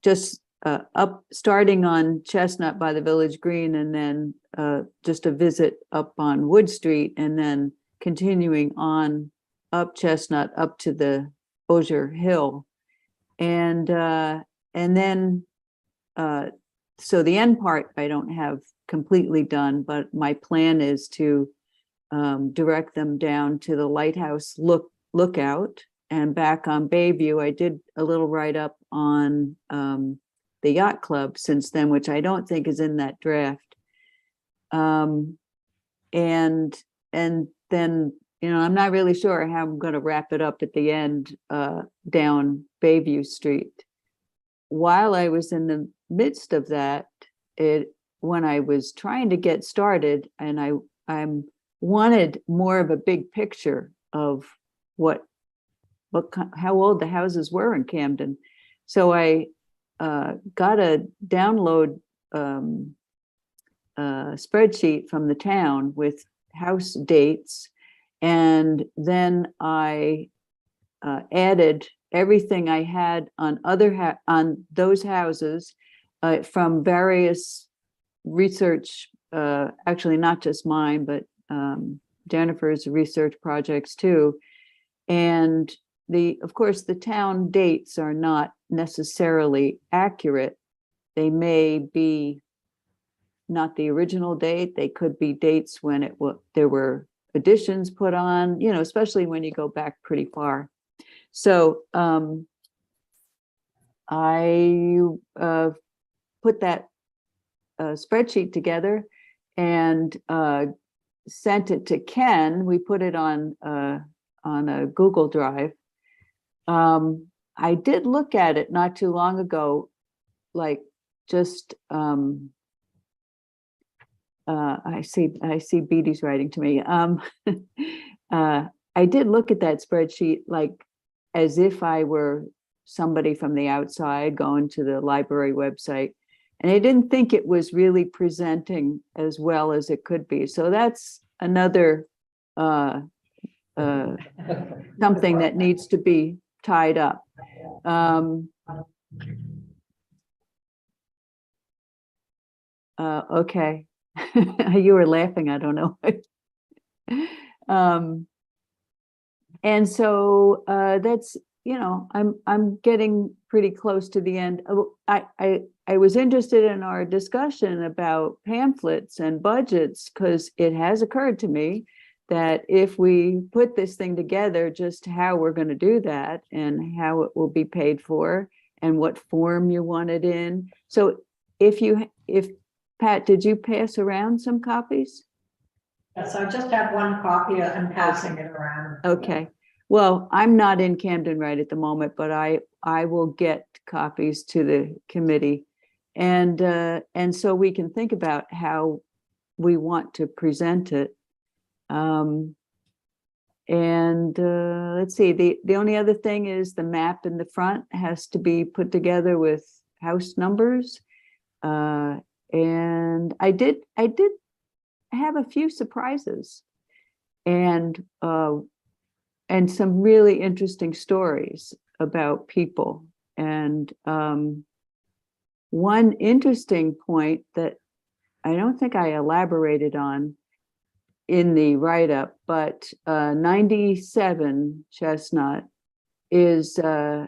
just up, starting on Chestnut by the Village Green, and then just a visit up on Wood Street, and then continuing on up Chestnut up to the Osier Hill, and then so the end part I don't have completely done, but my plan is to direct them down to the lighthouse lookout and back on Bayview. I did a little write-up on the yacht club since then, which I don't think is in that draft. And then, you know, I'm not really sure how I'm going to wrap it up at the end down Bayview Street. While I was in the midst of that, when I was trying to get started, and I wanted more of a big picture of how old the houses were in Camden. So I got a download spreadsheet from the town with house dates, and then I added everything I had on on those houses from various research, actually not just mine, but Jennifer's research projects too. And of course, the town dates are not necessarily accurate. They may be not the original date. They could be dates when there were additions put on, you know, especially when you go back pretty far. So I put that spreadsheet together and sent it to Ken. We put it on a Google Drive. I did look at it not too long ago, like just I see Beatty's writing to me. I did look at that spreadsheet like as if I were somebody from the outside going to the library website, and I didn't think it was really presenting as well as it could be. So that's another something that needs to be tied up. Okay. You were laughing, I don't know. And so that's, you know, I'm getting pretty close to the end. I was interested in our discussion about pamphlets and budgets, because it has occurred to me that if we put this thing together, just how we're going to do that and how it will be paid for and what form you want it in. So if Pat, did you pass around some copies? Yes, I just have one copy. I'm passing it around. Okay. Well, I'm not in Camden right at the moment, but I will get copies to the committee, and so we can think about how we want to present it. Let's see. The only other thing is the map in the front has to be put together with house numbers, and I did have a few surprises, and and some really interesting stories about people. And one interesting point that I don't think I elaborated on in the write-up, but 97 Chestnut is, I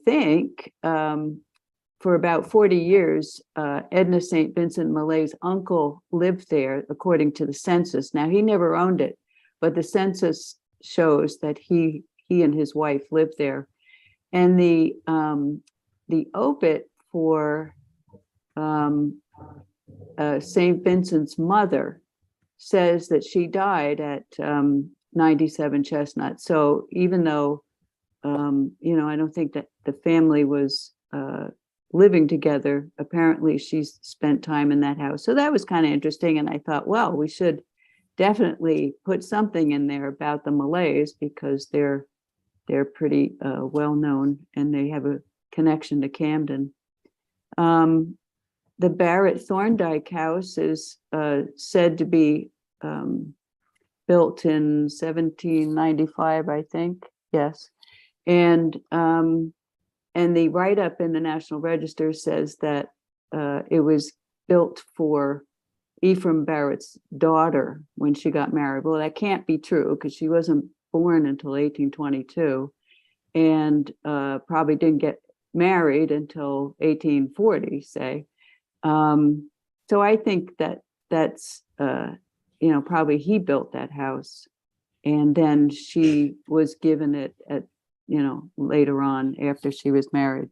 think, for about 40 years, Edna St. Vincent Millay's uncle lived there, according to the census. Now, he never owned it, but the census shows that he and his wife lived there. And the obit for St. Vincent's mother says that she died at 97 Chestnut. So even though, I don't think that the family was living together, apparently she spent time in that house. So that was kind of interesting. And I thought, well, we should definitely put something in there about the Malays, because they're pretty well known and they have a connection to Camden. The Barrett Thorndike house is said to be built in 1795, I think. Yes. And the write-up in the National Register says that it was built for Ephraim Barrett's daughter when she got married. Well, that can't be true, because she wasn't born until 1822 and probably didn't get married until 1840, say. So I think that's probably he built that house, and then she was given it at later on after she was married.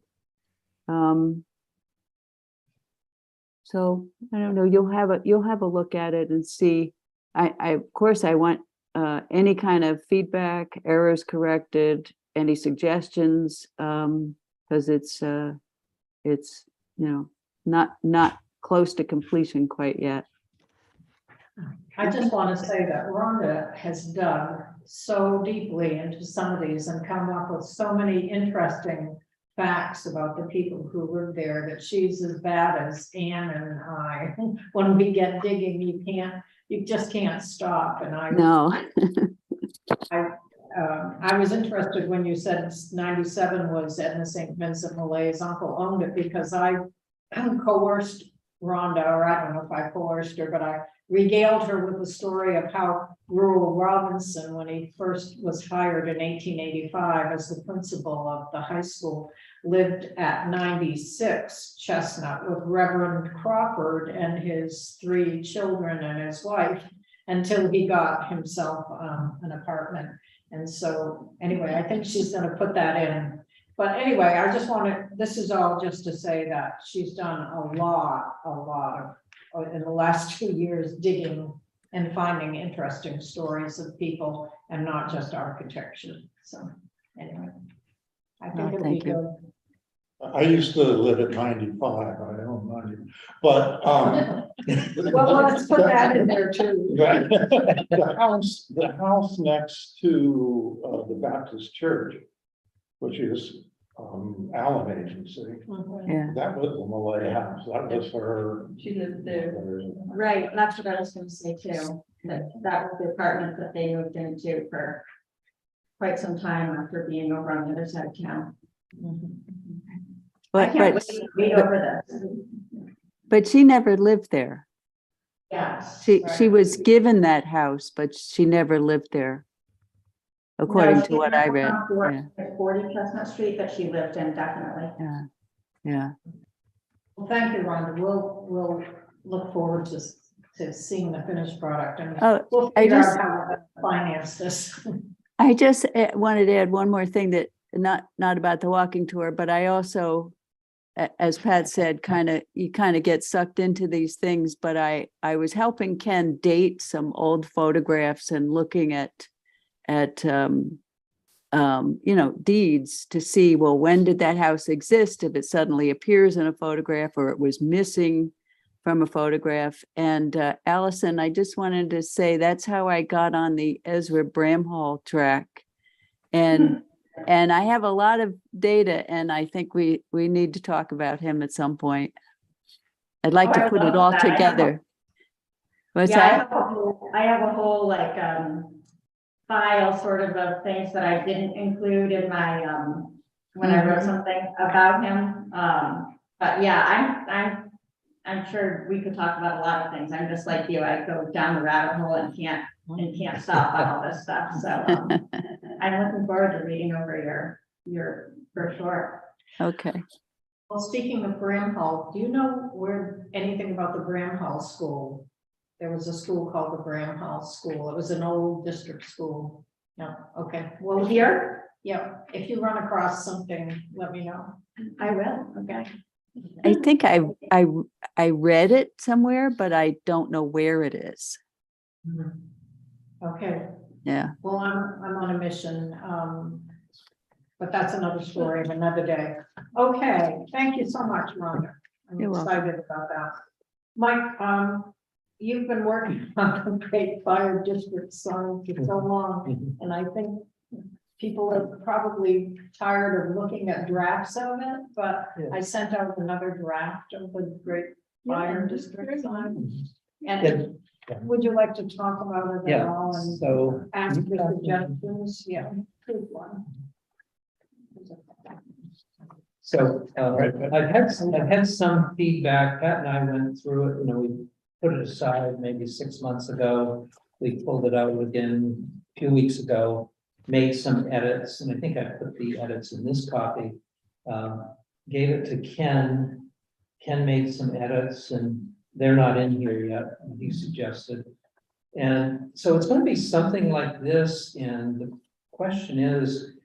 So I don't know. You'll have a look at it and see. I of course I want any kind of feedback, errors corrected, any suggestions, because it's not close to completion quite yet. I just want to say that Rhonda has dug so deeply into some of these and come up with so many interesting facts about the people who live there, that she's as bad as Anne and I. When we get digging, you just can't stop. And No. I was interested when you said 97 was Edna St. Vincent Millay's uncle owned it, because I coerced Rhonda, or I don't know if I coerced her, but I regaled her with the story of how Rural Robinson, when he first was hired in 1885 as the principal of the high school, lived at 96 Chestnut with Reverend Crawford and his 3 children and his wife, until he got himself an apartment. And so anyway, I think she's going to put that in. But anyway, I just this is all just to say that she's done a lot of, in the last 2 years, digging and finding interesting stories of people and not just architecture. So anyway, I think it'll be good. I used to live at 95. I own 90, but Well, let's put that in there too. the house next to the Baptist church, which is Allen Agency, Yeah. that was the Millay house. That was her. She lived there. Right, that's what I was gonna say too, that was the apartment that they moved into for quite some time after being over on the other side of town. I can't wait to read over this. But she never lived there. Yes. She was given that house, but she never lived there, according to what I read. Yeah. 40 Chestnut Street that she lived in, definitely. Yeah. Well, thank you, Rhonda. We'll look forward to seeing the finished product, and we'll figure out how to finance this. I just wanted to add one more thing, that not about the walking tour, but I also, as Pat said, you kind of get sucked into these things. But I was helping Ken date some old photographs and looking at deeds to see, well, when did that house exist? If it suddenly appears in a photograph, or it was missing from a photograph. And Allison, I just wanted to say that's how I got on the Ezra Bramhall track. And I have a lot of data, and I think we need to talk about him at some point. I'd like to put it all together. What's that? I have a whole file sort of things that I didn't include in my, when I wrote something about him. But yeah, I'm sure we could talk about a lot of things. I'm just like you, I go down the rabbit hole and can't stop on all this stuff. So I'm looking forward to reading over your brochure. Okay. Well, speaking of Bramhall, do you know anything about the Bramhall School? There was a school called the Bramhall School. It was an old district school. No, okay. Well, Here, yeah, if you run across something, let me know. I will, okay. I think I read it somewhere, but I don't know where it is. Okay, Yeah. well, I'm on a mission, but that's another story of another day. Okay, thank you so much, Rhonda. I'm You're welcome. excited about that. Mike, you've been working on the Great Fire District sign for so long, and I think people are probably tired of looking at drafts of it, but I sent out another draft of the Great Fire District sign. And would you like to talk about it at all and So ask for suggestions? Yeah, please one. So I've had some feedback. Pat and I went through it, we put it aside maybe 6 months ago. We pulled it out again a few weeks ago, made some edits, and I think I put the edits in this copy. Gave it to Ken. Ken made some edits and they're not in here yet, he suggested. And so it's going to be something like this, and the question is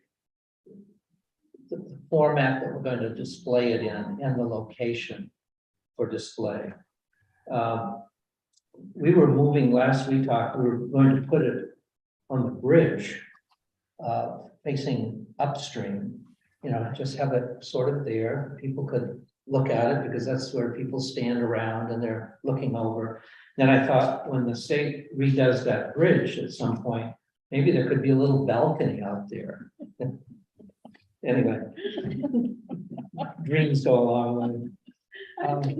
the format that we're going to display it in and the location for display. We were moving, last we talked, we were going to put it on the bridge facing upstream, just have it sort of there. People could look at it because that's where people stand around and they're looking over. Then I thought when the state redoes that bridge at some point, maybe there could be a little balcony out there. Anyway, dreams go a long way.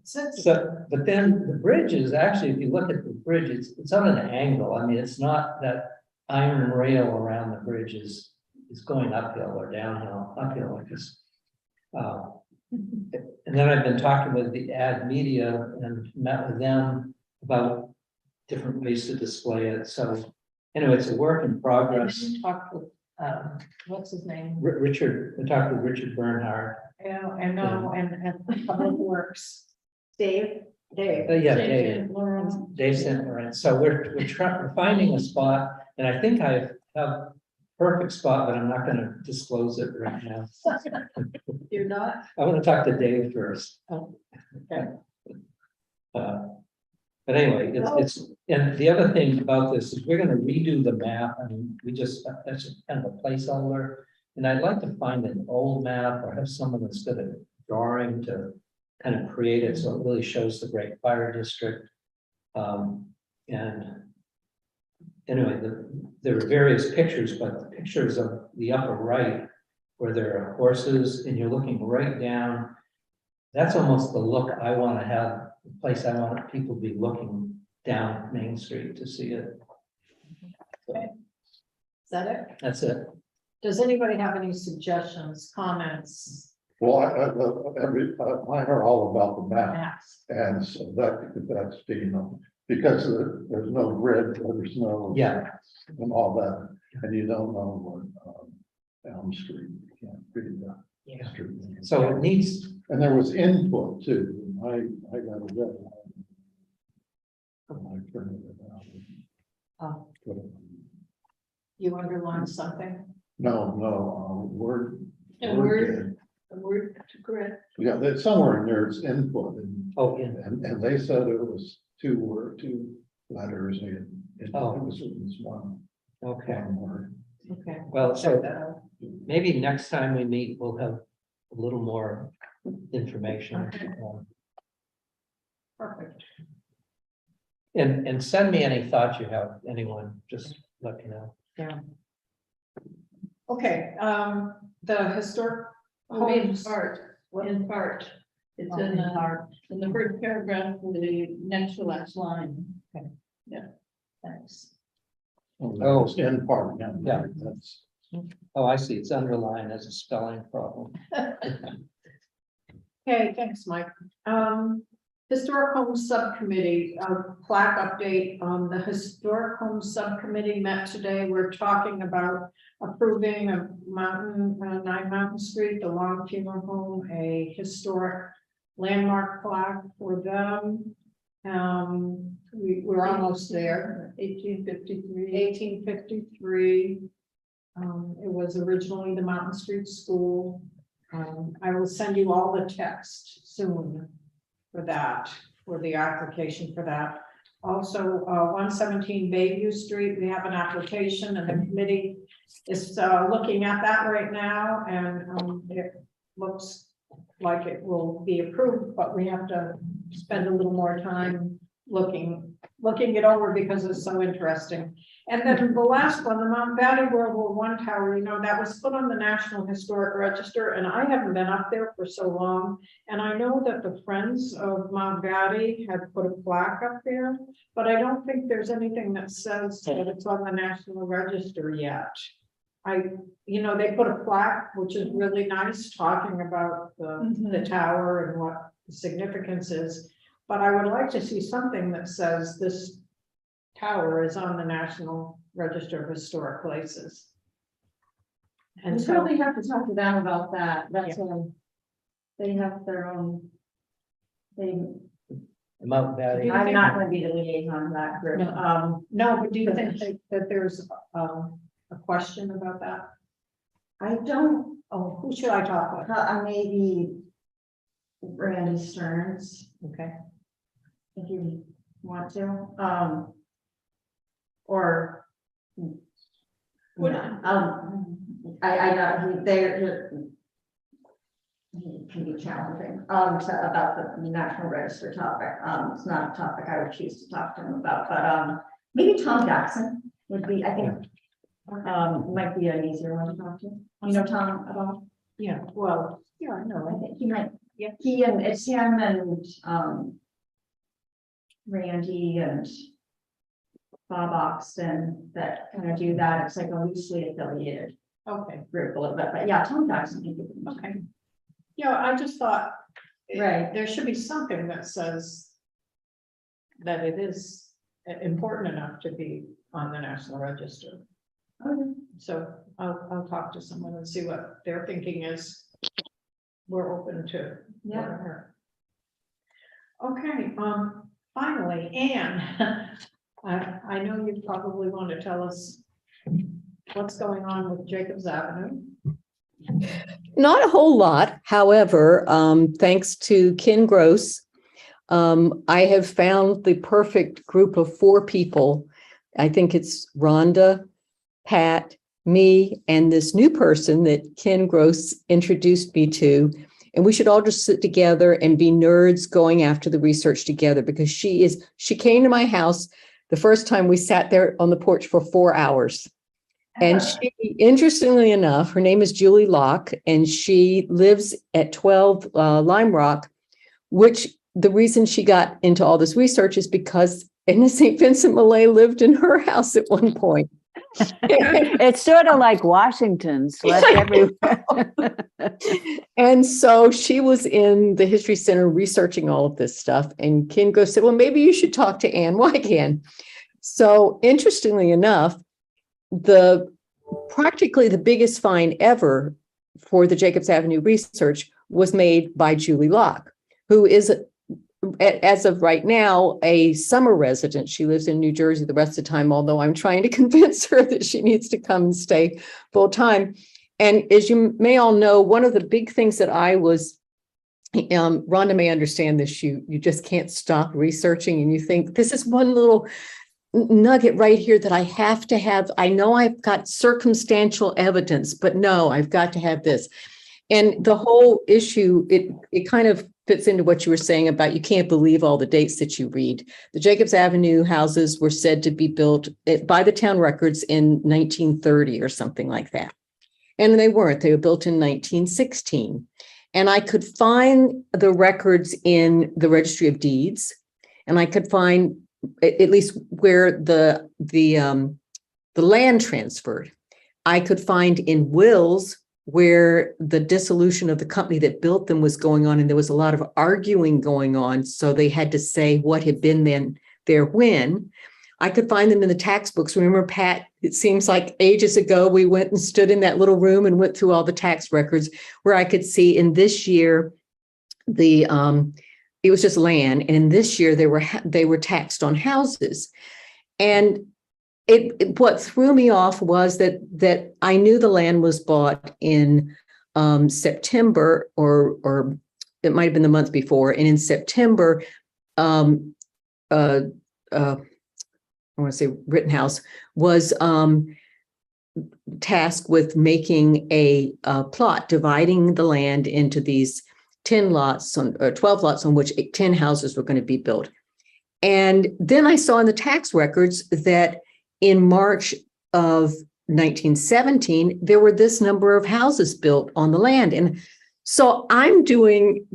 So, but then the bridge is actually, if you look at the bridge, it's on an angle. I mean, it's not that iron rail around the bridge is going uphill or downhill, uphill like this. And then I've been talking with the ad media and met with them about different ways to display it. So anyway, it's a work in progress. Talk with, what's his name? Richard, I talked with Richard Bernhard. Yeah, I know, and Public Works. Dave. Dave and Laura. Dave sent her in. So we're finding a spot, and I think I have perfect spot, but I'm not going to disclose it right now. You're not? I want to talk to Dave first. Oh, okay. But anyway, it's and the other thing about this is we're going to redo the map. I mean, that's kind of a placeholder, and I'd like to find an old map or have someone that's good at drawing to kind of create it so it really shows the Great Fire District. And anyway, there are various pictures, but the pictures of the upper right, where there are horses and you're looking right down, that's almost the look I want to have, the place I want people to be looking down Main Street to see it. So, Is that it? that's it. Does anybody have any suggestions, comments? Well, I heard all about the map, Maps? and so that's because there's no grid, there's no. Yeah. And all that, and you don't know what, Elm Street, you can't read the street. So it needs, And there was input too, I got a red line. I printed it out. Oh, Put it- you underlined something? No, word. A word to grid. Yeah, there's somewhere in there, it's input, oh, yeah. and they said it was two letters, and it Oh. was one Okay. word. Okay. Well, Check so that out. maybe next time we meet, we'll have a little more information. Okay. Perfect. And send me any thoughts you have, anyone, just let me know. Yeah. Okay, the historic. Oh, in homes- part, What? in part. It's Oh, in in part. in the first paragraph, the next to last line. Thanks. Oh. It's in part, yeah. Yeah. That's, Oh, I see. It's underlined as a spelling problem. Okay, thanks, Mike. Historic Home Subcommittee, plaque update. The Historic Home Subcommittee met today. We're talking about approving a 9 Mountain Street, the Long Funeral Home, a historic landmark plaque for them. We're almost there. 1853. It was originally the Mountain Street School. I will send you all the text soon for that, for the application for that. Also, 117 Bayview Street, we have an application and the committee is looking at that right now, and it looks like it will be approved, but we have to spend a little more time looking it over because it's so interesting. And then the last one, the Mount Batty World War I Tower, you know, that was put on the National Historic Register, and I haven't been up there for so long. And I know that the Friends of Mount Batty had put a plaque up there, but I don't think there's anything that says that it's on the National Register yet. You know, they put a plaque, which is really nice, talking about the tower and what the significance is. But I would like to see something that says this tower is on the National Register of Historic Places. And You so, probably have to talk to them about that. That's they have their own. Mount Batty. I'm not gonna be the liaison of that group. no, but do you think that there's a question about that? I don't, Oh, who should I talk with? maybe Randy Stearns, Okay. if you want to, or. Would- Yeah, I know, they're. It can be challenging, about the National Register topic. It's not a topic I would choose to talk to him about, but, maybe Tom Jackson would be, I think, might be an easier one to talk to. You know Tom at all? Yeah, well, yeah, I I know. think he might, Yeah. it's him and, Randy and Bob Oxton that kind of do that. It's like a loosely affiliated Okay, group a little bit, but yeah, Tom Jackson. okay. Yeah, I just thought. Right. There should be something that says that it is important enough to be on the National Register. Okay. So I'll talk to someone and see what their thinking is. We're open to Yeah. whatever. Okay, finally, Anne, I know you probably want to tell us what's going on with Jacobs Avenue. Not a whole lot. However, thanks to Ken Gross, I have found the perfect group of 4 people. I think it's Rhonda, Pat, me, and this new person that Ken Gross introduced me to. And we should all just sit together and be nerds going after the research together, because she came to my house the first time. We sat there on the porch for 4 hours. And she, interestingly enough, her name is Julie Locke, and she lives at 12 Lime Rock, which the reason she got into all this research is because Anna St. Vincent Millay lived in her house at one point. It's sort of like Washington's. And so she was in the History Center researching all of this stuff. And Ken Gross said, well, maybe you should talk to Anne Wygan. So interestingly enough, practically the biggest find ever for the Jacobs Avenue research was made by Julie Locke, who is, as of right now, a summer resident. She lives in New Jersey the rest of the time, although I'm trying to convince her that she needs to come and stay full time. And as you may all know, one of the big things that I was, Rhonda may understand this, you just can't stop researching, and you think this is one little nugget right here that I have to have. I know I've got circumstantial evidence, but no, I've got to have this. And the whole issue, it kind of fits into what you were saying about you can't believe all the dates that you read. The Jacobs Avenue houses were said to be built by the town records in 1930 or something like that. And they weren't. They were built in 1916. And I could find the records in the Registry of Deeds, and I could find at least where the the land transferred. I could find in wills where the dissolution of the company that built them was going on, and there was a lot of arguing going on. So they had to say what had been then there when. I could find them in the tax books. Remember, Pat, it seems like ages ago, we went and stood in that little room and went through all the tax records, where I could see in this year, it was just land. And in this year, they were taxed on houses. And what threw me off was that I knew the land was bought in September, or it might have been the month before. And in September, I want to say Rittenhouse was tasked with making a plot, dividing the land into these 10 lots or 12 lots on which 10 houses were going to be built. And then I saw in the tax records that in March of 1917, there were this number of houses built on the land. And so I'm doing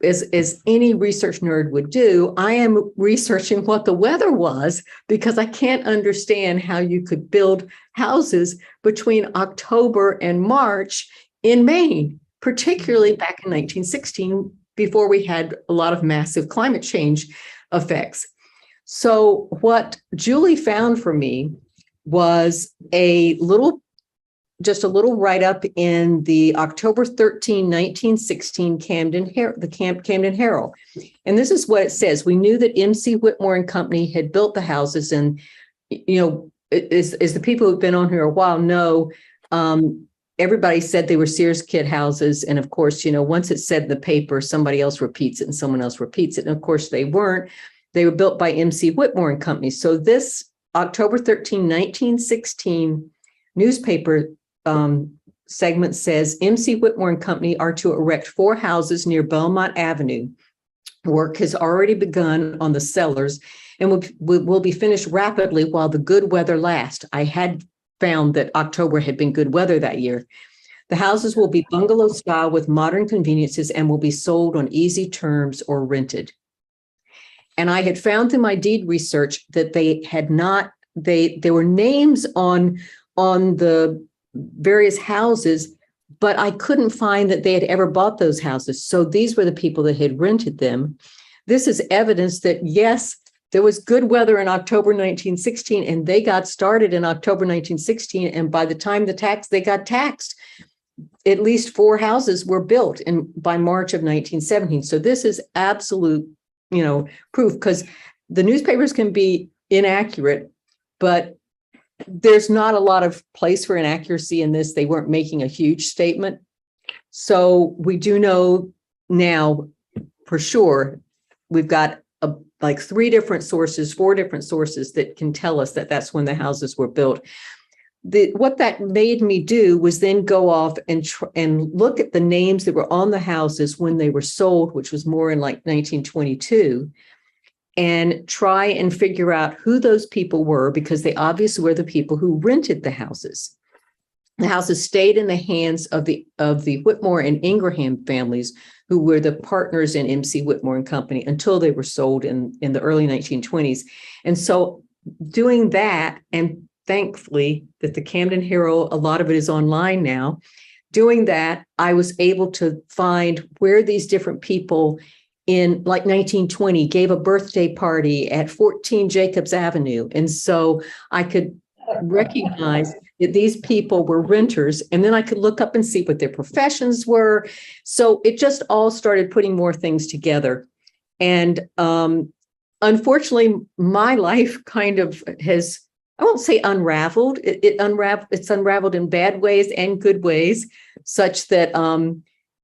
as any research nerd would do, I am researching what the weather was, because I can't understand how you could build houses between October and March in Maine, particularly back in 1916, before we had a lot of massive climate change effects. So what Julie found for me was just a little write-up in the October 13, 1916 Camden Herald. And this is what it says. We knew that MC Whitmore and Company had built the houses, and, you know, as the people who've been on here a while know, everybody said they were Sears kit houses. And of course, you know, once it's said in the paper, somebody else repeats it and someone else repeats it. And of course they weren't. They were built by MC Whitmore and Company. So this October 13, 1916 newspaper segment says MC Whitmore and Company are to erect 4 houses near Belmont Avenue. Work has already begun on the cellars and will be finished rapidly while the good weather lasts. I had found that October had been good weather that year. The houses will be bungalow style with modern conveniences and will be sold on easy terms or rented. And I had found through my deed research that they had not, there were names on the various houses, but I couldn't find that they had ever bought those houses. So these were the people that had rented them. This is evidence that, yes, there was good weather in October 1916, and they got started in October 1916. And by the time they got taxed, at least 4 houses were built by March of 1917. So this is absolute, you know, proof, because the newspapers can be inaccurate, but there's not a lot of place for inaccuracy in this. They weren't making a huge statement. So we do know now for sure, we've got like 4 different sources that can tell us that that's when the houses were built. What that made me do was then go off and look at the names that were on the houses when they were sold, which was more in like 1922, and try and figure out who those people were, because they obviously were the people who rented the houses. The houses stayed in the hands of the Whitmore and Ingraham families, who were the partners in MC Whitmore and Company, until they were sold in the early 1920s. And so doing that, and thankfully that the Camden Herald, a lot of it is online now, doing that, I was able to find where these different people in like 1920 gave a birthday party at 14 Jacobs Avenue. And so I could recognize that these people were renters, and then I could look up and see what their professions were. So it just all started putting more things together. And unfortunately, my life kind of has, I won't say unraveled. It's unraveled in bad ways and good ways, such that,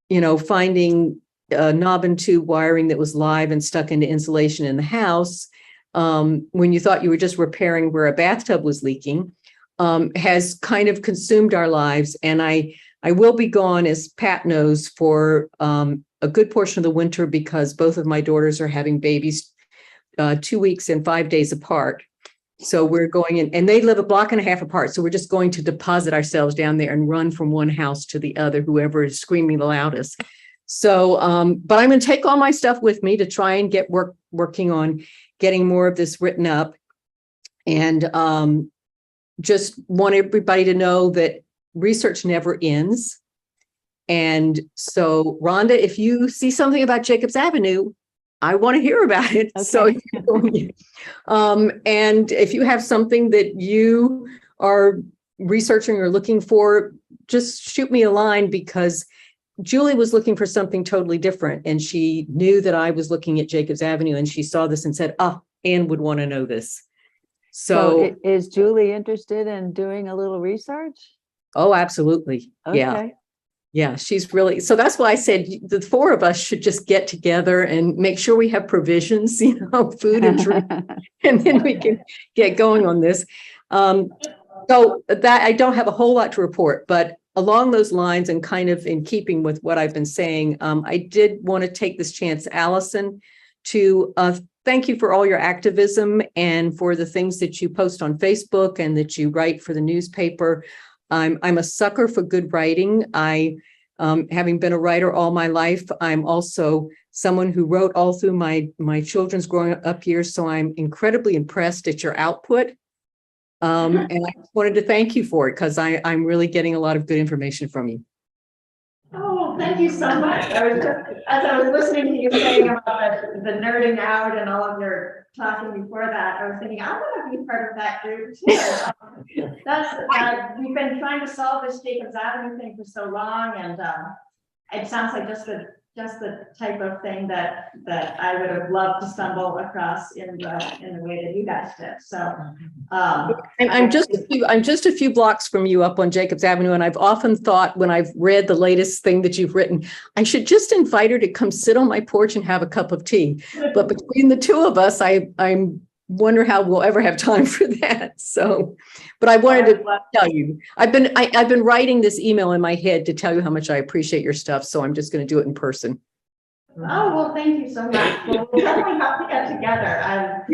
you know, finding knob and tube wiring that was live and stuck into insulation in the house, when you thought you were just repairing where a bathtub was leaking, has kind of consumed our lives. And I will be gone, as Pat knows, for a good portion of the winter, because both of my daughters are having babies 2 weeks and 5 days apart. So we're going in, and they live a block and a half apart. So we're just going to deposit ourselves down there and run from one house to the other, whoever is screaming the loudest. So, but I'm going to take all my stuff with me to try and get working on getting more of this written up. And just want everybody to know that research never ends. And so, Rhonda, if you see something about Jacobs Avenue, I want to hear about it. So, and if you have something that you are researching or looking for, just shoot me a line, because Julie was looking for something totally different. And she knew that I was looking at Jacobs Avenue, and she saw this and said, oh, Anne would want to know this. So Is Julie interested in doing a little research? oh, absolutely. Yeah. Okay. Yeah, she's really, so that's why I said the four of us should just get together and make sure we have provisions, food and drink, and then we can get going on this. So that I don't have a whole lot to report, but along those lines and kind of in keeping with what I've been saying, I did want to take this chance, Allison, to thank you for all your activism and for the things that you post on Facebook and that you write for the newspaper. I'm a sucker for good writing. Having been a writer all my life, I'm also someone who wrote all through my children's growing up years. So I'm incredibly impressed at your output. And I wanted to thank you for it, because I'm really getting a lot of good information from you. Oh, thank you so much. As I was listening to you saying about the nerding out and all of your talking before that, I was thinking, I want to be part of that group too. We've been trying to solve this Jacobs Avenue thing for so long, and it sounds like just the type of thing that I would have loved to stumble across in the way that you guys did. So, and I'm just a few blocks from you up on Jacobs Avenue, and I've often thought when I've read the latest thing that you've written, I should just invite her to come sit on my porch and have a cup of tea. But between the two of us, I wonder how we'll ever have time for that. So, but I wanted to tell you, I've been writing this email in my head to tell you how much I appreciate your stuff. So I'm just going to do it in person. oh, well, thank you so much. Well, we'll definitely have to get together.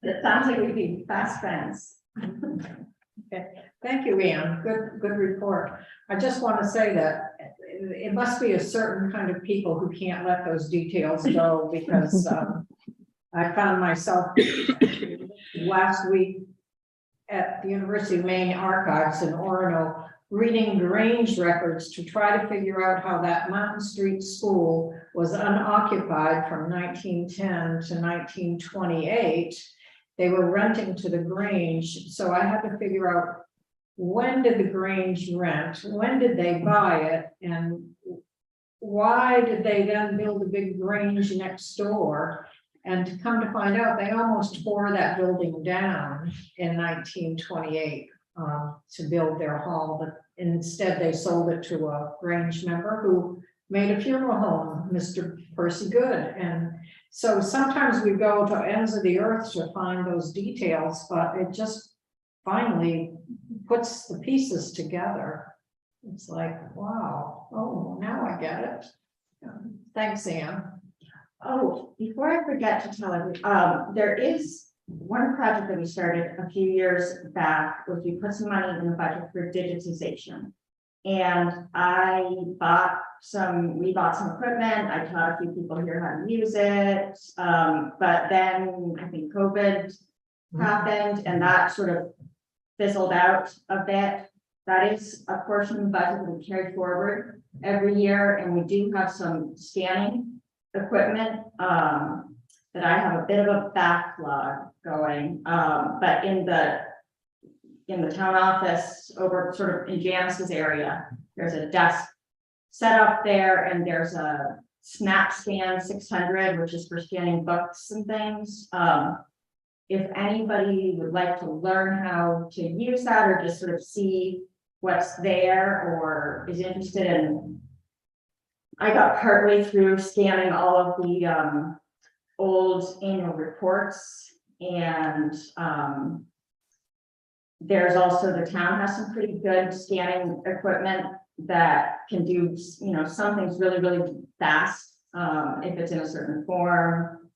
It sounds like we'd be fast friends. Okay. Thank you, Anne. Good report. I just want to say that it must be a certain kind of people who can't let those details go, because I found myself last week at the University of Maine Archives in Orono reading Grange records to try to figure out how that Mountain Street School was unoccupied from 1910 to 1928. They were renting to the Grange, so I had to figure out, when did the Grange rent? When did they buy it? And why did they then build a big Grange next door? And to come to find out, they almost tore that building down in 1928 to build their hall, but instead they sold it to a Grange member who made a funeral home, Mr. Percy Good. And so sometimes we go to ends of the earth to find those details, but it just finally puts the pieces together. It's like, wow, oh, now I get it. Thanks, Anne. Oh, before I forget to tell everyone, there is one project that we started a few years back, was we put some money in the budget for digitization. And we bought some equipment. I taught a few people here how to use it. But then I think COVID happened, and that sort of fizzled out a bit. That is a portion of the budget that we carry forward every year. And we do have some scanning equipment that I have a bit of a backlog going. But in the town office over sort of in Janice's area, there's a desk set up there, and there's a SnapScan 600, which is for scanning books and things. If anybody would like to learn how to use that, or just sort of see what's there, or is interested in, I got partway through scanning all of the old annual reports, and there's also, the town has some pretty good scanning equipment that can do, some things really, really fast if it's in a certain form.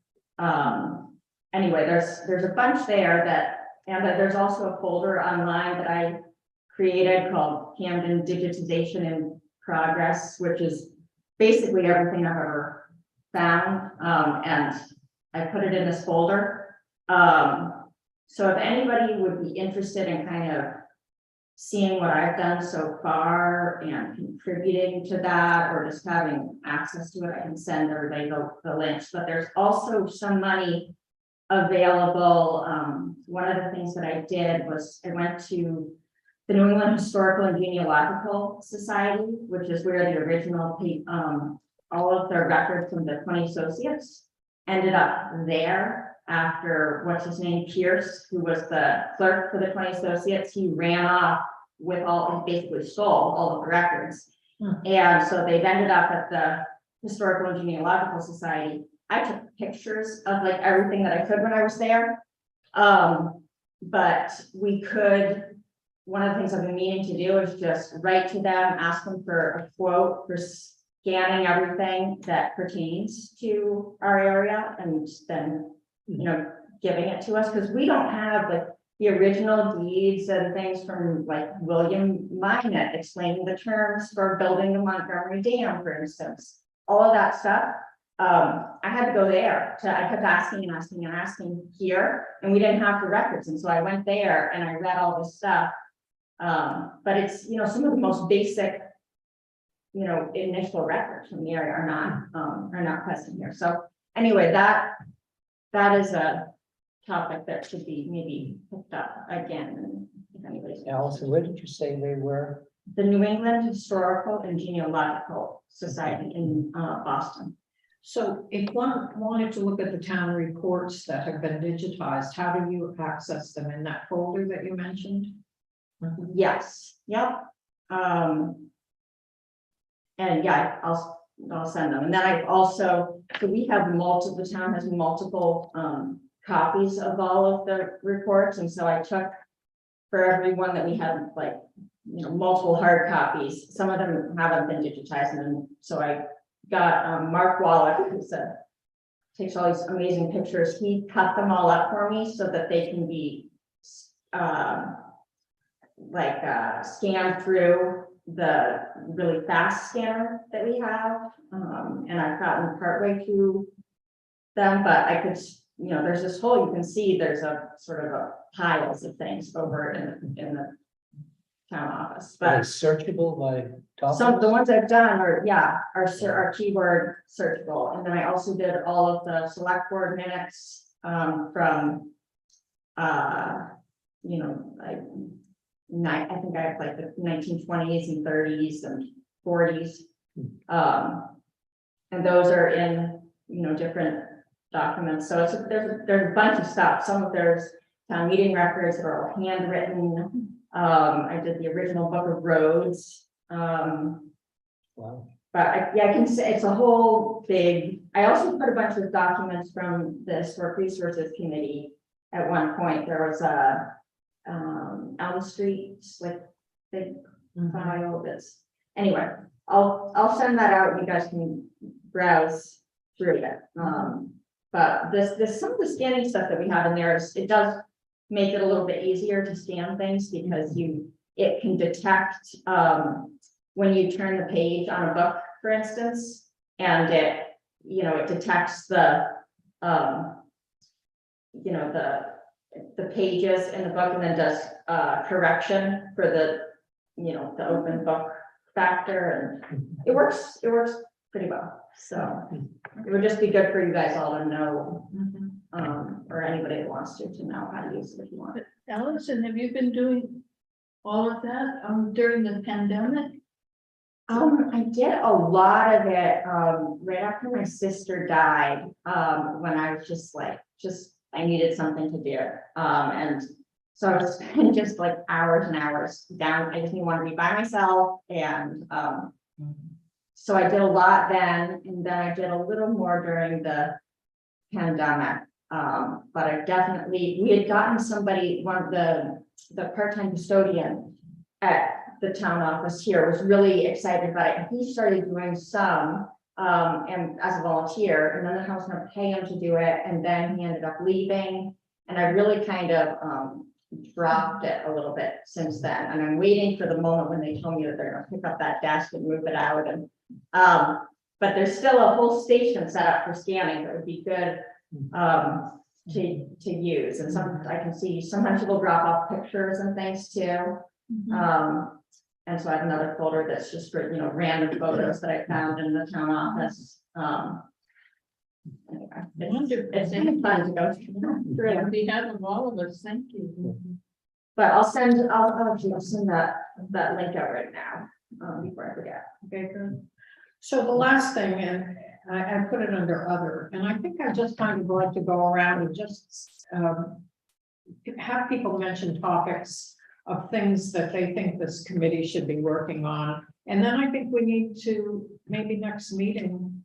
Anyway, there's a bunch there and there's also a folder online that I created called Camden Digitization in Progress, which is basically everything I've ever found, and I put it in this folder. So if anybody would be interested in kind of seeing what I've done so far and contributing to that, or just having access to it, I can send everybody the links, but there's also some money available. One of the things that I did was I went to the New England Historical and Genealogical Society, which is where the original, all of the records from the 20 associates ended up there after, what's his name, Pierce, who was the clerk for the 20 associates. He ran off with all, basically stole all of the records. And so they've ended up at the Historical and Genealogical Society. I took pictures of like everything that I could when I was there. But we could, one of the things I've been meaning to do is just write to them, ask them for a quote for scanning everything that pertains to our area, and then, you know, giving it to us, because we don't have like the original deeds and things from like William Minot explaining the terms for building the Montgomery Dam, for instance. All of that stuff. I had to go there I kept asking and asking and asking here, and we didn't have the records. And so I went there and I read all this stuff. But it's, you know, some of the most basic, you know, initial records from the area are not present here. So anyway, that is a topic that should be maybe picked up again. And if anybody's Allison, where did you say they were? the New England Historical and Genealogical Society in Boston. So if one wanted to look at the town reports that have been digitized, how do you access them? In that folder that you mentioned? Yes, yep. And yeah, I'll send them. And then I've also, so we have the town has multiple copies of all of the reports. And so I took, for everyone that we have, like, you know, multiple hard copies. Some of them haven't been digitized. And so I got Mark Wallach, who takes all these amazing pictures. He cut them all up for me so that they can be scanned through the really fast scanner that we have. And I've gotten partway through them, but I could, you know, there's this whole, you can see there's a sort of a piles of things over in the town office, Are they but searchable by topics? some of the ones I've done are keyword searchable. And then I also did all of the select board minutes from you know, I think I have like the 1920s and 30s and 40s. And those are in, you know, different documents. So there's a bunch of stuff. Some of there's town meeting records that are all handwritten. I did the original book of roads. Wow. But I can say it's a whole big, I also put a bunch of documents from the Historic Resources Committee. At one point, there was a Elm Street, like big file that's, anyway, I'll send that out and you guys can browse through it. But this some of the scanning stuff that we have in there it does make it a little bit easier to scan things, because it can detect when you turn the page on a book, for instance, and it detects the the pages in the book, and then does correction for the open book factor, and it works pretty well. So it would just be good for you guys all to know, or anybody that wants to know how to use it if you want. Allison, have you been doing all of that during the pandemic? I did a lot of it right after my sister died, when I was I needed something to do. And so I was spending just like hours and hours down. I just didn't want to be by myself. And so I did a lot then, and then I did a little more during the pandemic. But I definitely, we had gotten somebody, one of the part-time custodian at the town office here was really excited about it. And he started doing some and as a volunteer, and then the house not pay him to do it. And then he ended up leaving. And I really kind of dropped it a little bit since then. And I'm waiting for the moment when they told me that they're gonna pick up that desk and move it out. And but there's still a whole station set up for scanning that would be good to use, and I can see sometimes people drop off pictures and things too. And so I have another folder that's just for, random photos that I found in the town office. Anyway, it's been fun to go through. Yeah, we had of all of us, thank you. But I'll send that link out right now, before I forget. Okay, good. So the last thing, and I put it under other, and I think I just kind of like to go around and just have people mention topics of things that they think this committee should be working on. And then I think we need to, maybe next meeting,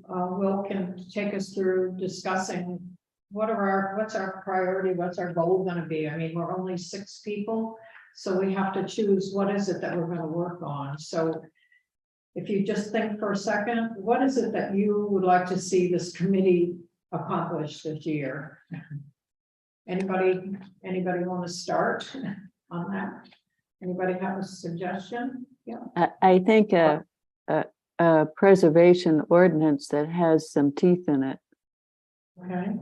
Will can take us through discussing what's our priority, what's our goal gonna be? I mean, we're only 6 people, so we have to choose what is it that we're gonna work on. So if you just think for a second, what is it that you would like to see this committee accomplish this year? Anybody want to start on that? Anybody have a suggestion? Yeah. I think a preservation ordinance that has some teeth in it. Okay.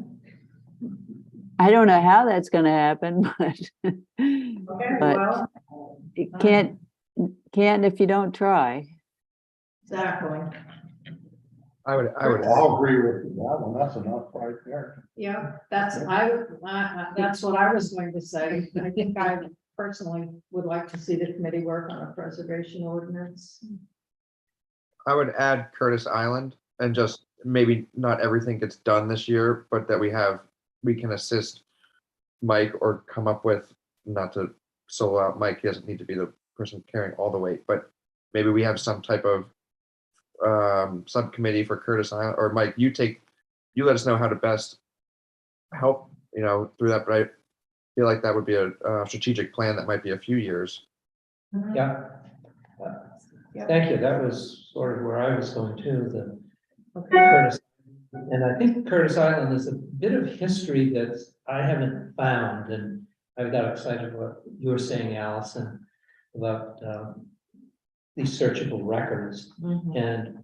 I don't know how that's going to happen, but Okay, But- well, it can't if you don't try. exactly. I would I'll agree with you, that one, that's enough right there. Yeah, that's what I was going to say. I think I personally would like to see the committee work on a preservation ordinance. I would add Curtis Island, and just maybe not everything gets done this year, but that we can assist Mike or come up with, not to solo out Mike, he doesn't need to be the person carrying all the weight, but maybe we have some type of subcommittee for Curtis Island, or Mike, you let us know how to best help, through that, but I feel like that would be a strategic plan that might be a few years. Yeah. Yeah. Thank you. That was sort of where I was going too, the Okay. Curtis. And I think Curtis Island is a bit of history that I haven't found, and I got excited what you were saying, Allison, about these searchable records. Mhm. And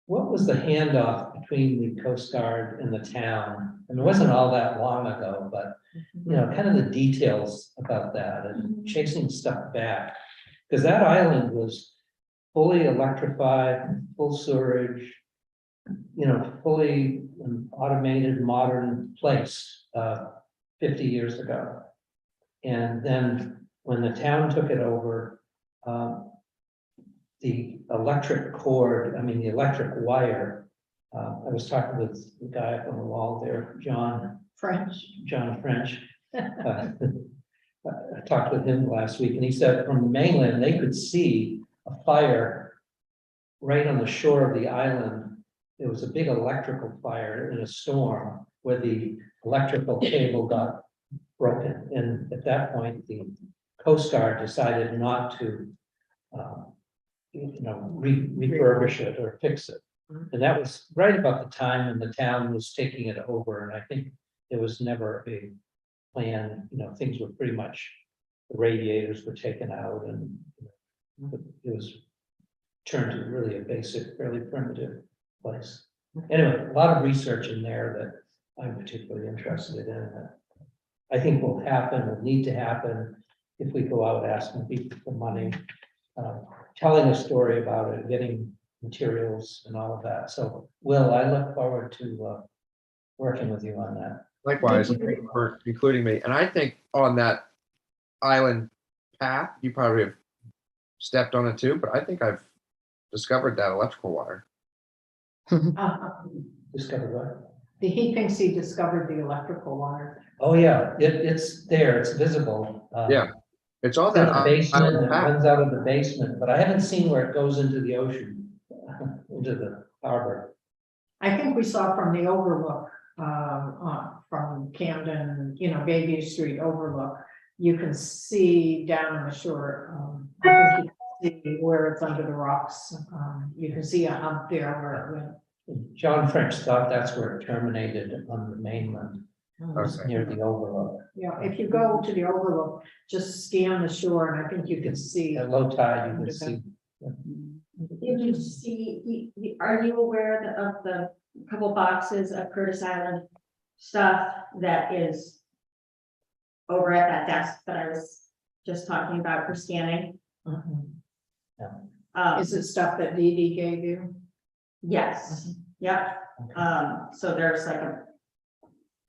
what was the handoff between the Coast Guard and the town? And it wasn't all that long ago, but kind of the details about that and chasing stuff back. Because that island was fully electrified, full sewerage, fully automated, modern place 50 years ago. And then when the town took it over, the electric wire, I was talking with the guy up on the wall there, John French. I talked with him last week, and he said from the mainland, they could see a fire right on the shore of the island. There was a big electrical fire in a storm where the electrical cable got broken. And at that point, the Coast Guard decided not to, refurbish it or fix it. And that was right about the time when the town was taking it over. And I think there was never a plan, things were pretty much, the radiators were taken out, and it was turned to really a basic, fairly primitive place. Anyway, a lot of research in there that I'm particularly interested in. I think will need to happen if we go out asking people for money, telling a story about it, getting materials and all of that. So, Will, I look forward to working with you on that. Likewise, thank you for including me. And I think on that island path, you probably have stepped on it too, but I think I've discovered that electrical wire. Discovered what? He thinks he discovered the electrical wire. Oh, yeah, it's there, it's visible. Yeah. It's all It's in that the basement, island it path. runs out of the basement, but I haven't seen where it goes into the ocean, into the harbor. I think we saw from the overlook, from Camden, Bayview Street overlook, you can see down on the shore. I think you can see where it's under the rocks. You can see a hump there where it went. John French thought that's where it terminated on the mainland, Okay. near the overlook. Yeah, if you go to the overlook, just scan the shore and I think you can see. At low tide, you under can see Did you see, are you aware of the couple boxes of Curtis Island stuff that is over at that desk that I was just talking about for scanning? Is it stuff that Dee Dee gave you? Yes, yep. So there's like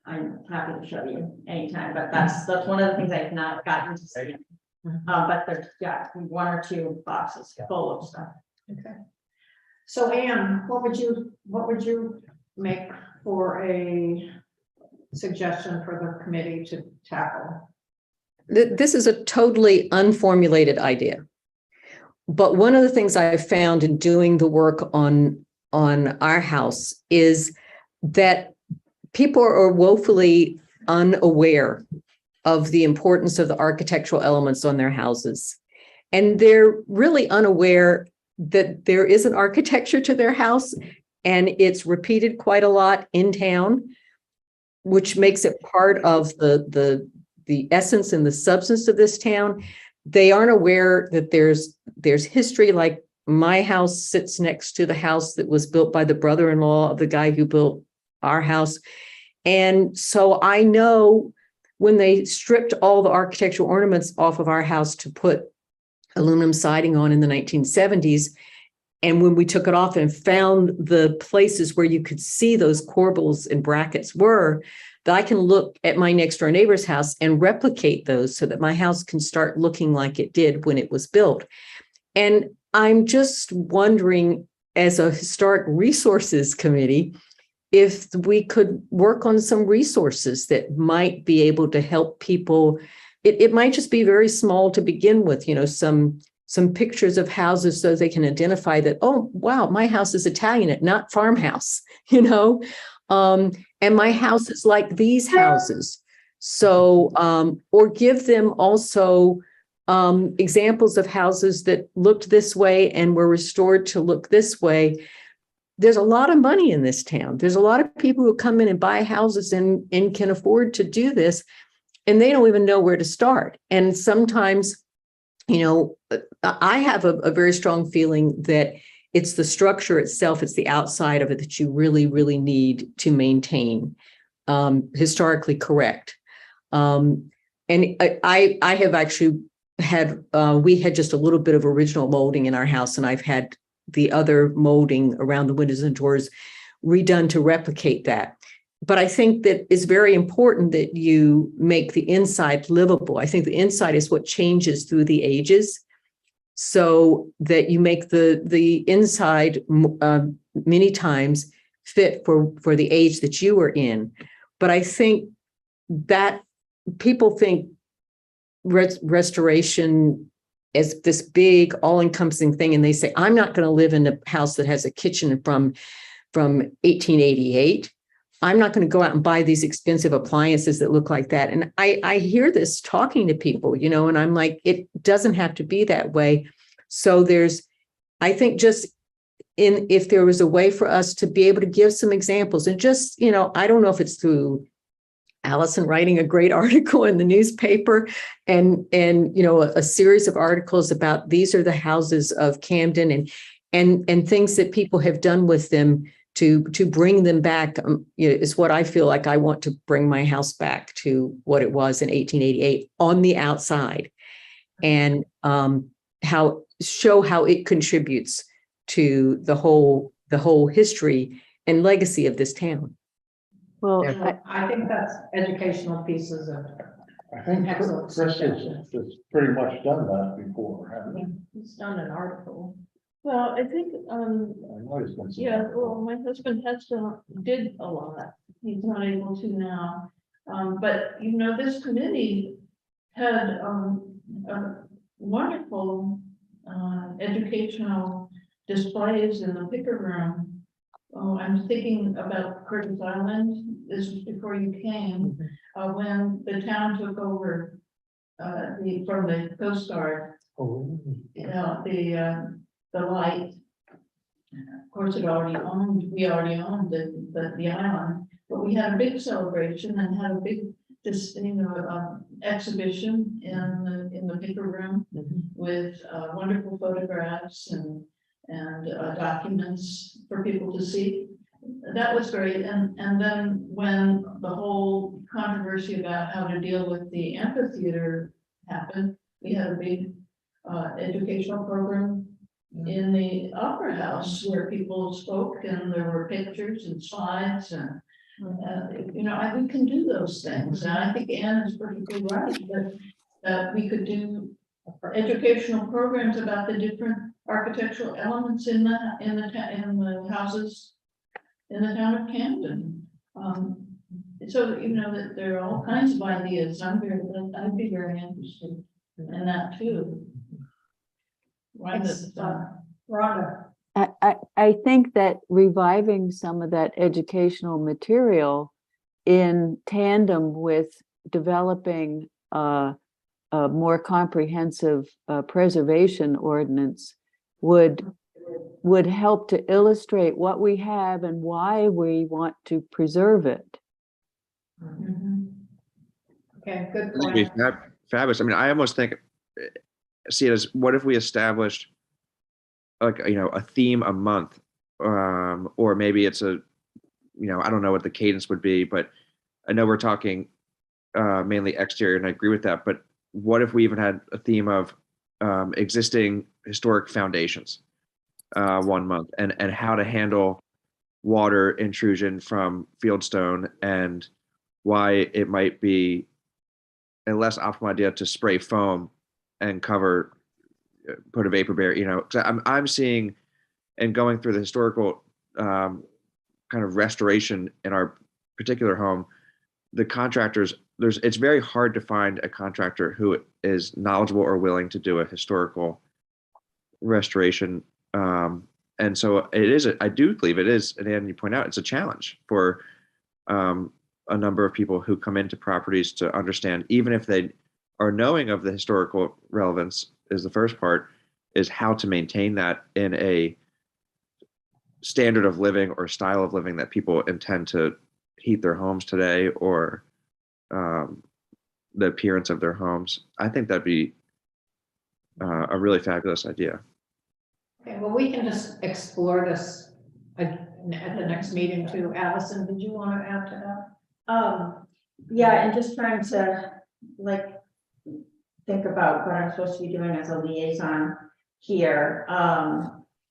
I'm happy to show you anytime, but that's one of the things I've not gotten to see. But there's, yeah, 1 or 2 boxes full of stuff. Okay. So Anne, what would you make for a suggestion for the committee to tackle? This is a totally unformulated idea. But one of the things I've found in doing the work on our house is that people are woefully unaware of the importance of the architectural elements on their houses. And they're really unaware that there is an architecture to their house, and it's repeated quite a lot in town, which makes it part of the essence and the substance of this town. They aren't aware that there's history, like my house sits next to the house that was built by the brother-in-law of the guy who built our house. And so I know when they stripped all the architectural ornaments off of our house to put aluminum siding on in the 1970s, and when we took it off and found the places where you could see those corbels and brackets were, that I can look at my next door neighbor's house and replicate those so that my house can start looking like it did when it was built. And I'm just wondering, as a historic resources committee, if we could work on some resources that might be able to help people. It might just be very small to begin with, some pictures of houses so they can identify that, oh, wow, my house is Italian, not farmhouse, and my house is like these houses. So, or give them also examples of houses that looked this way and were restored to look this way. There's a lot of money in this town. There's a lot of people who come in and buy houses and can afford to do this, and they don't even know where to start. And sometimes, I have a very strong feeling that it's the structure itself, it's the outside of it that you really, really need to maintain historically correct. And I have actually had, we had just a little bit of original molding in our house, and I've had the other molding around the windows and doors redone to replicate that. But I think that it's very important that you make the inside livable. I think the inside is what changes through the ages, so that you make the inside many times fit for the age that you were in. But I think that people think restoration as this big all-encompassing thing, and they say, I'm not going to live in a house that has a kitchen from 1888. I'm not going to go out and buy these expensive appliances that look like that. And I hear this talking to people, and I'm like, it doesn't have to be that way. So I think if there was a way for us to be able to give some examples, and just, I don't know if it's through Allison writing a great article in the newspaper and a series of articles about these are the houses of Camden and things that people have done with them to bring them back, is what I feel like I want to bring my house back to what it was in 1888 on the outside, and show how it contributes to the whole history and legacy of this town. Well, I think that's educational pieces of. I think Excellent Chris suggestion. has pretty much done that before, hasn't he? He's done an article. Well, I think, I know he's done some. yeah, well, my husband did a lot. He's not able to now. But this committee had a wonderful educational displays in the picker room. Oh, I'm thinking about Curtis Island. This was before you came, when the town took over from the Coast Guard. Oh, The light. Of course, we already owned the island, but we had a big celebration and had a big this, exhibition in the paper room with wonderful photographs and documents for people to see. That was great. And then when the whole controversy about how to deal with the amphitheater happened, we had a big educational program in the Opera House where people spoke and there were pictures and slides and we can do those things. And I think Anne is perfectly right that we could do educational programs about the different architectural elements in the houses in the town of Camden. So that there are all kinds of ideas. I'd be very interested in that too. Rhonda. I think that reviving some of that educational material in tandem with developing a more comprehensive preservation ordinance would help to illustrate what we have and why we want to preserve it. Okay, good This would be point. fabulous. I mean, I almost see it as, what if we established like, a theme a month, or maybe it's I don't know what the cadence would be, but I know we're talking mainly exterior, and I agree with that. But what if we even had a theme of existing historic foundations 1 month, and how to handle water intrusion from fieldstone, and why it might be a less optimal idea to spray foam and put a vapor barrier, because I'm seeing and going through the historical kind of restoration in our particular home, the contractors, it's very hard to find a contractor who is knowledgeable or willing to do a historical restoration. And so I do believe it is, and Anne, you point out, it's a challenge for a number of people who come into properties to understand, even if they are knowing of the historical relevance, is the first part, is how to maintain that in a standard of living or style of living that people intend to heat their homes today, or the appearance of their homes. I think that'd be a really fabulous idea. Okay, well, we can just explore this at the next meeting too. Allison, did you want to add to that? Yeah, and just trying to think about what I'm supposed to be doing as a liaison here.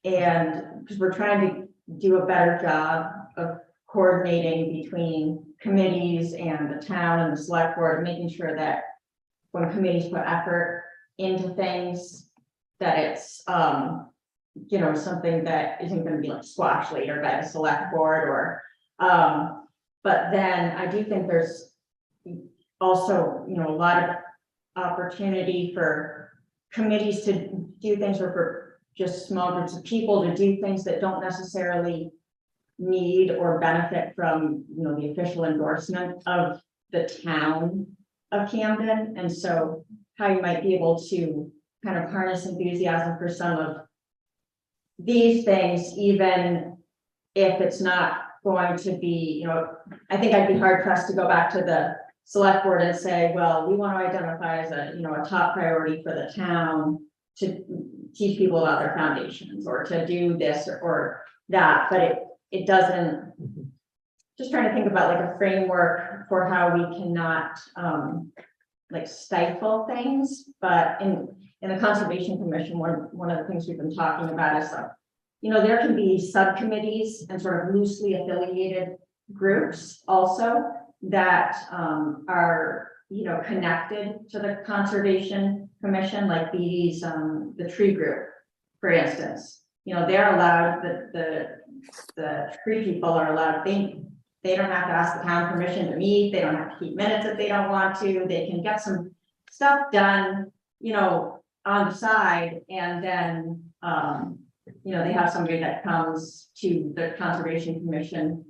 And because we're trying to do a better job of coordinating between committees and the town and the select board, making sure that when committees put effort into things, that it's something that isn't going to be squashed later by the select board, or but then I do think there's also a lot of opportunity for committees to do things, or for just small groups of people to do things that don't necessarily need or benefit from the official endorsement of the town of Camden. And so how you might be able to kind of harness enthusiasm for some of these things, even if it's not going to be, I think I'd be hard pressed to go back to the select board and say, well, we want to identify as a top priority for the town to teach people about their foundations, or to do this or that, but it doesn't. Just trying to think about a framework for how we cannot stifle things. But in the Conservation Commission, one of the things we've been talking about is there can be subcommittees and sort of loosely affiliated groups also that are connected to the Conservation Commission, like these the tree group, for instance. They're allowed, the tree people are allowed, they don't have to ask the town permission to meet, they don't have to keep minutes if they don't want to, they can get some stuff done on the side, and then they have somebody that comes to the Conservation Commission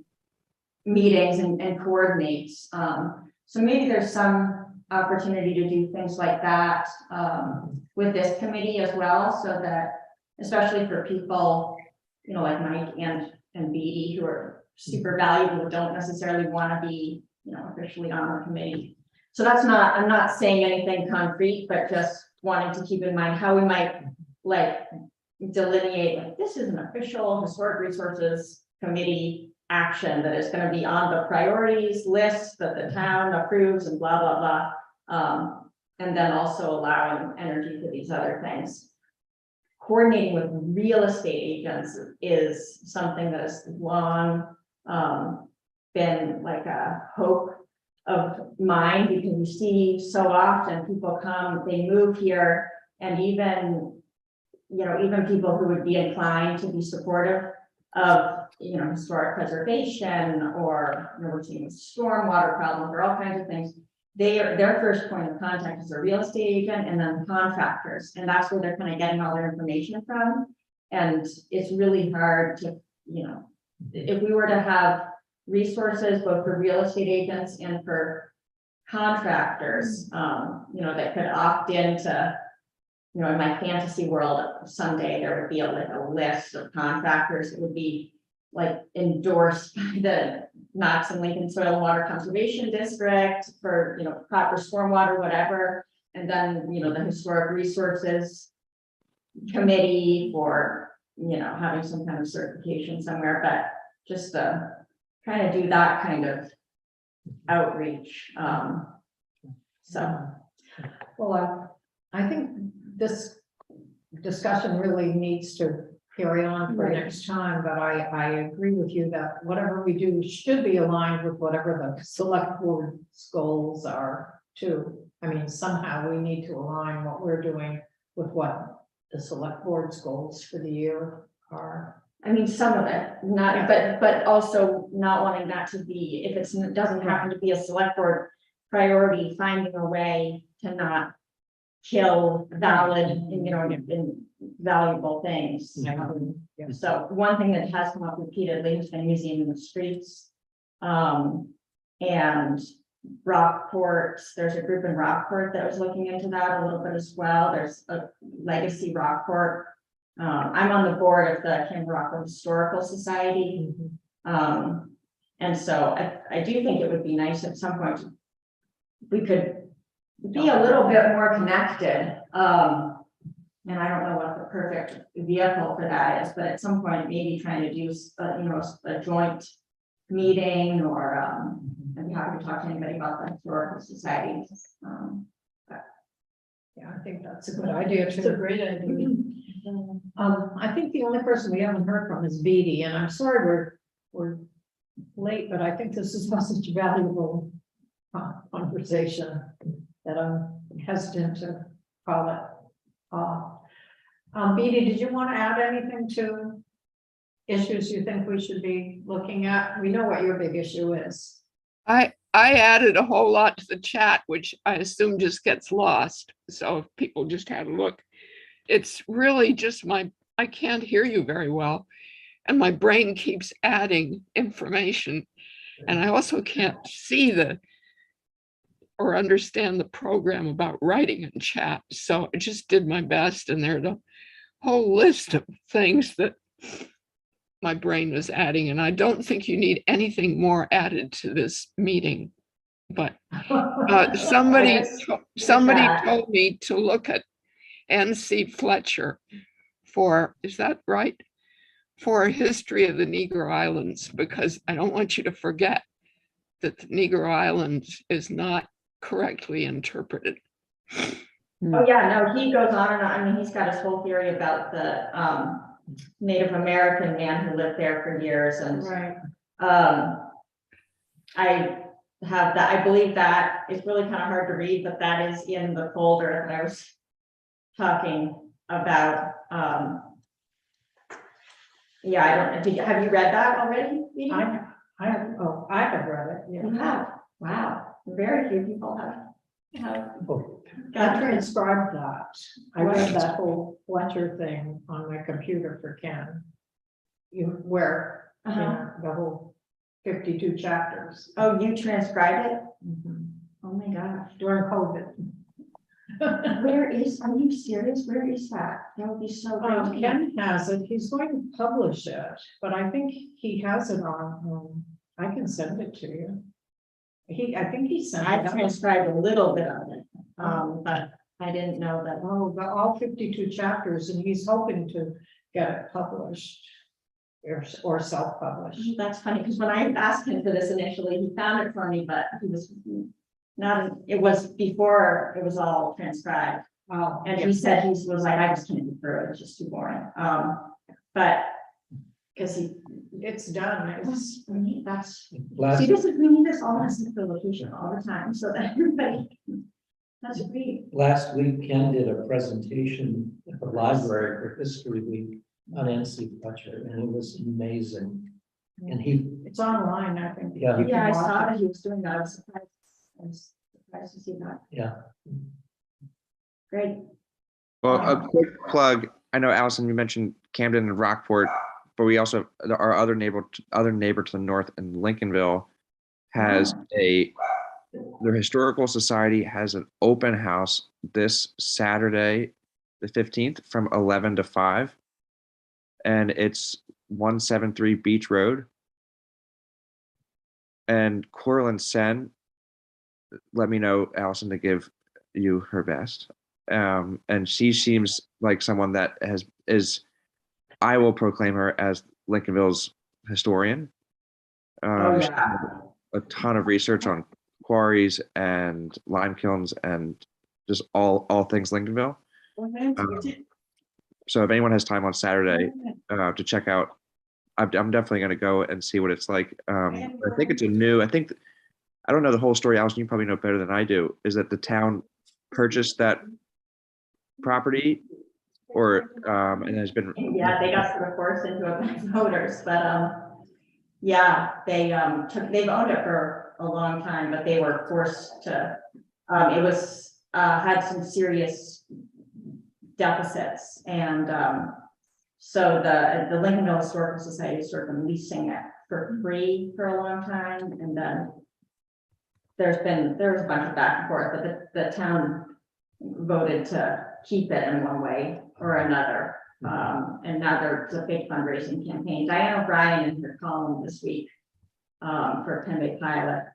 meetings and coordinates. So maybe there's some opportunity to do things like that with this committee as well, so that, especially for people, like Mike and Beatty, who are super valuable, but don't necessarily want to be, officially on the committee. So that's not, I'm not saying anything concrete, but just wanting to keep in mind how we might like delineate, like, this is an official historic resources committee action that is gonna be on the priorities list that the town approves and blah, blah, blah. And then also allowing energy for these other things. Coordinating with real estate agents is something that has long been like a hope of mine, because you see so often people come, they move here, and even, you know, even people who would be inclined to be supportive of, you know, historic preservation, or, you know, we're seeing stormwater problems or all kinds of things. Their first point of contact is a real estate agent and then contractors, and that's where they're kind of getting all their information from. And it's really hard to, you know, if we were to have resources both for real estate agents and for contractors, you know, that could opt into, you know, in my fantasy world, someday there would be a list of contractors that would be like endorsed by the Knox and Lincoln Soil and Water Conservation District for, you know, proper stormwater, whatever. And then, you know, the Historic Resources Committee for, you know, having some kind of certification somewhere, but just kind of do that kind of outreach. So. Well, I think this discussion really needs to carry on for Right. next time, but I agree with you that whatever we do should be aligned with whatever the select board's goals are too. I mean, somehow we need to align what we're doing with what the select board's goals for the year are. I mean, some of it, not, but also not wanting that to be, if it doesn't happen to be a select board priority, finding a way to not kill valid, you know, valuable things. Yeah. So one thing that has come up repeatedly has been museum in the streets. And Rockport, there's a group in Rockport that was looking into that a little bit as well. There's a Legacy Rockport. I'm on the board of the Camden Rockport Historical Society. And so I do think it would be nice at some point we could be a little bit more connected. And I don't know what the perfect vehicle for that is, but at some point maybe trying to do, you know, a joint meeting, or I'd be happy to talk to anybody about the historical society. Yeah, I think that's a good idea too. It's a great idea. I think the only person we haven't heard from is Beatty, and I'm sorry we're late, but I think this is such a valuable conversation that I'm hesitant to call it off. Beatty, did you want to add anything to issues you think we should be looking at? We know what your big issue is. I added a whole lot to the chat, which I assume just gets lost. So if people just had a look, it's really just I can't hear you very well. And my brain keeps adding information. And I also can't see or understand the program about writing in chat. So I just did my best, and there's a whole list of things that my brain was adding, and I don't think you need anything more added to this meeting. But somebody told me to look at N.C. Fletcher for, is that right? For a history of the Negro Islands, because I don't want you to forget that the Negro Islands is not correctly interpreted. Oh, yeah, no, he goes on and on. I mean, he's got his whole theory about the Native American man who lived there for years. And Right. I have that, I believe that it's really kind of hard to read, but that is in the folder that I was talking about. Yeah, I don't, have you read that already? I have read it. You Yeah. have? Wow, very few people have. I transcribed that. I read that whole Fletcher thing on my computer for Ken. Where, you know, the whole 52 chapters. Oh, you transcribed it? Mhm. Oh my gosh. During COVID. Are you serious? Where is that? That would be so great. to Ken has it. He's going to publish it, but I think he has it on, I can send it to you. I think he sent I it out. transcribed a little bit of it, but I didn't know that. Oh, all 52 chapters, and he's hoping to get it published or self-published. That's funny, because when I asked him for this initially, he found it for me, but he was not, it was before it was all transcribed. Oh, And he said he was like, I just can't get through it, it's just too boring. But because it's done. It's, that's, Last, see, this is, we need this all in a central location all the time, so that everybody. That's great. last week, Ken did a presentation at the library for History Week on NC Fletcher, and it was amazing. And he, it's online, I think. Yeah. You can Yeah, I watch saw it. that he was doing that. I was surprised to see that. yeah, Great. Well, a quick plug. I know, Allison, you mentioned Camden and Rockport, but we also, our other neighbor to the north in Lincolnville has their historical society has an open house this Saturday, the 15th from 11 to 5. And it's 173 Beach Road. And Corlin Sen let me know, Allison, to give you her best. And she seems like someone that I will proclaim her as Lincolnville's historian. Oh, She's yeah. done a ton of research on quarries and lime kilns and just all things Lincolnville. So if anyone has time on Saturday to check out, I'm definitely going to go and see what it's like. I think it's I don't know the whole story, Allison, you probably know better than I do, is that the town purchased that property or and has been. Yeah, they got sort of forced into it by voters, but yeah, they've owned it for a long time, but they were forced to, it was had some serious deficits, and so the Lincolnville Historical Society has sort of been leasing it for free for a long time, and then there was a bunch of back and forth, but the town voted to keep it in one way or another. And now there's a big fundraising campaign. Diane O'Brien in her column this week for Penn Bay Pilot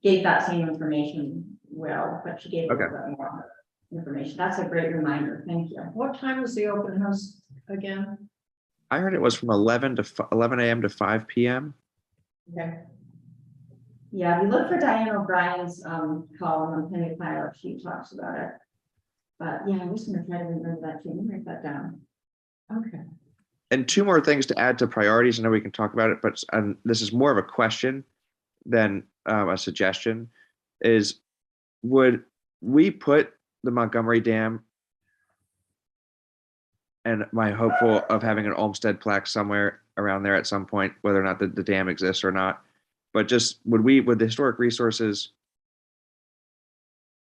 gave that same information, but she gave a little bit more information. That's a great reminder. Thank you. What time was the open house again? I heard it was from 11 a.m. to 5 p.m. Okay. Yeah, if you look for Diane O'Brien's column on Penn Bay Pilot, she talks about it. But yeah, I was going to try to remember that too. Let me write that down. Okay. And two more things to add to priorities. I know we can talk about it, but this is more of a question than a suggestion. Is would we put the Montgomery Dam, and my hopeful of having an Olmsted plaque somewhere around there at some point, whether or not the dam exists or not, but just would the historic resources,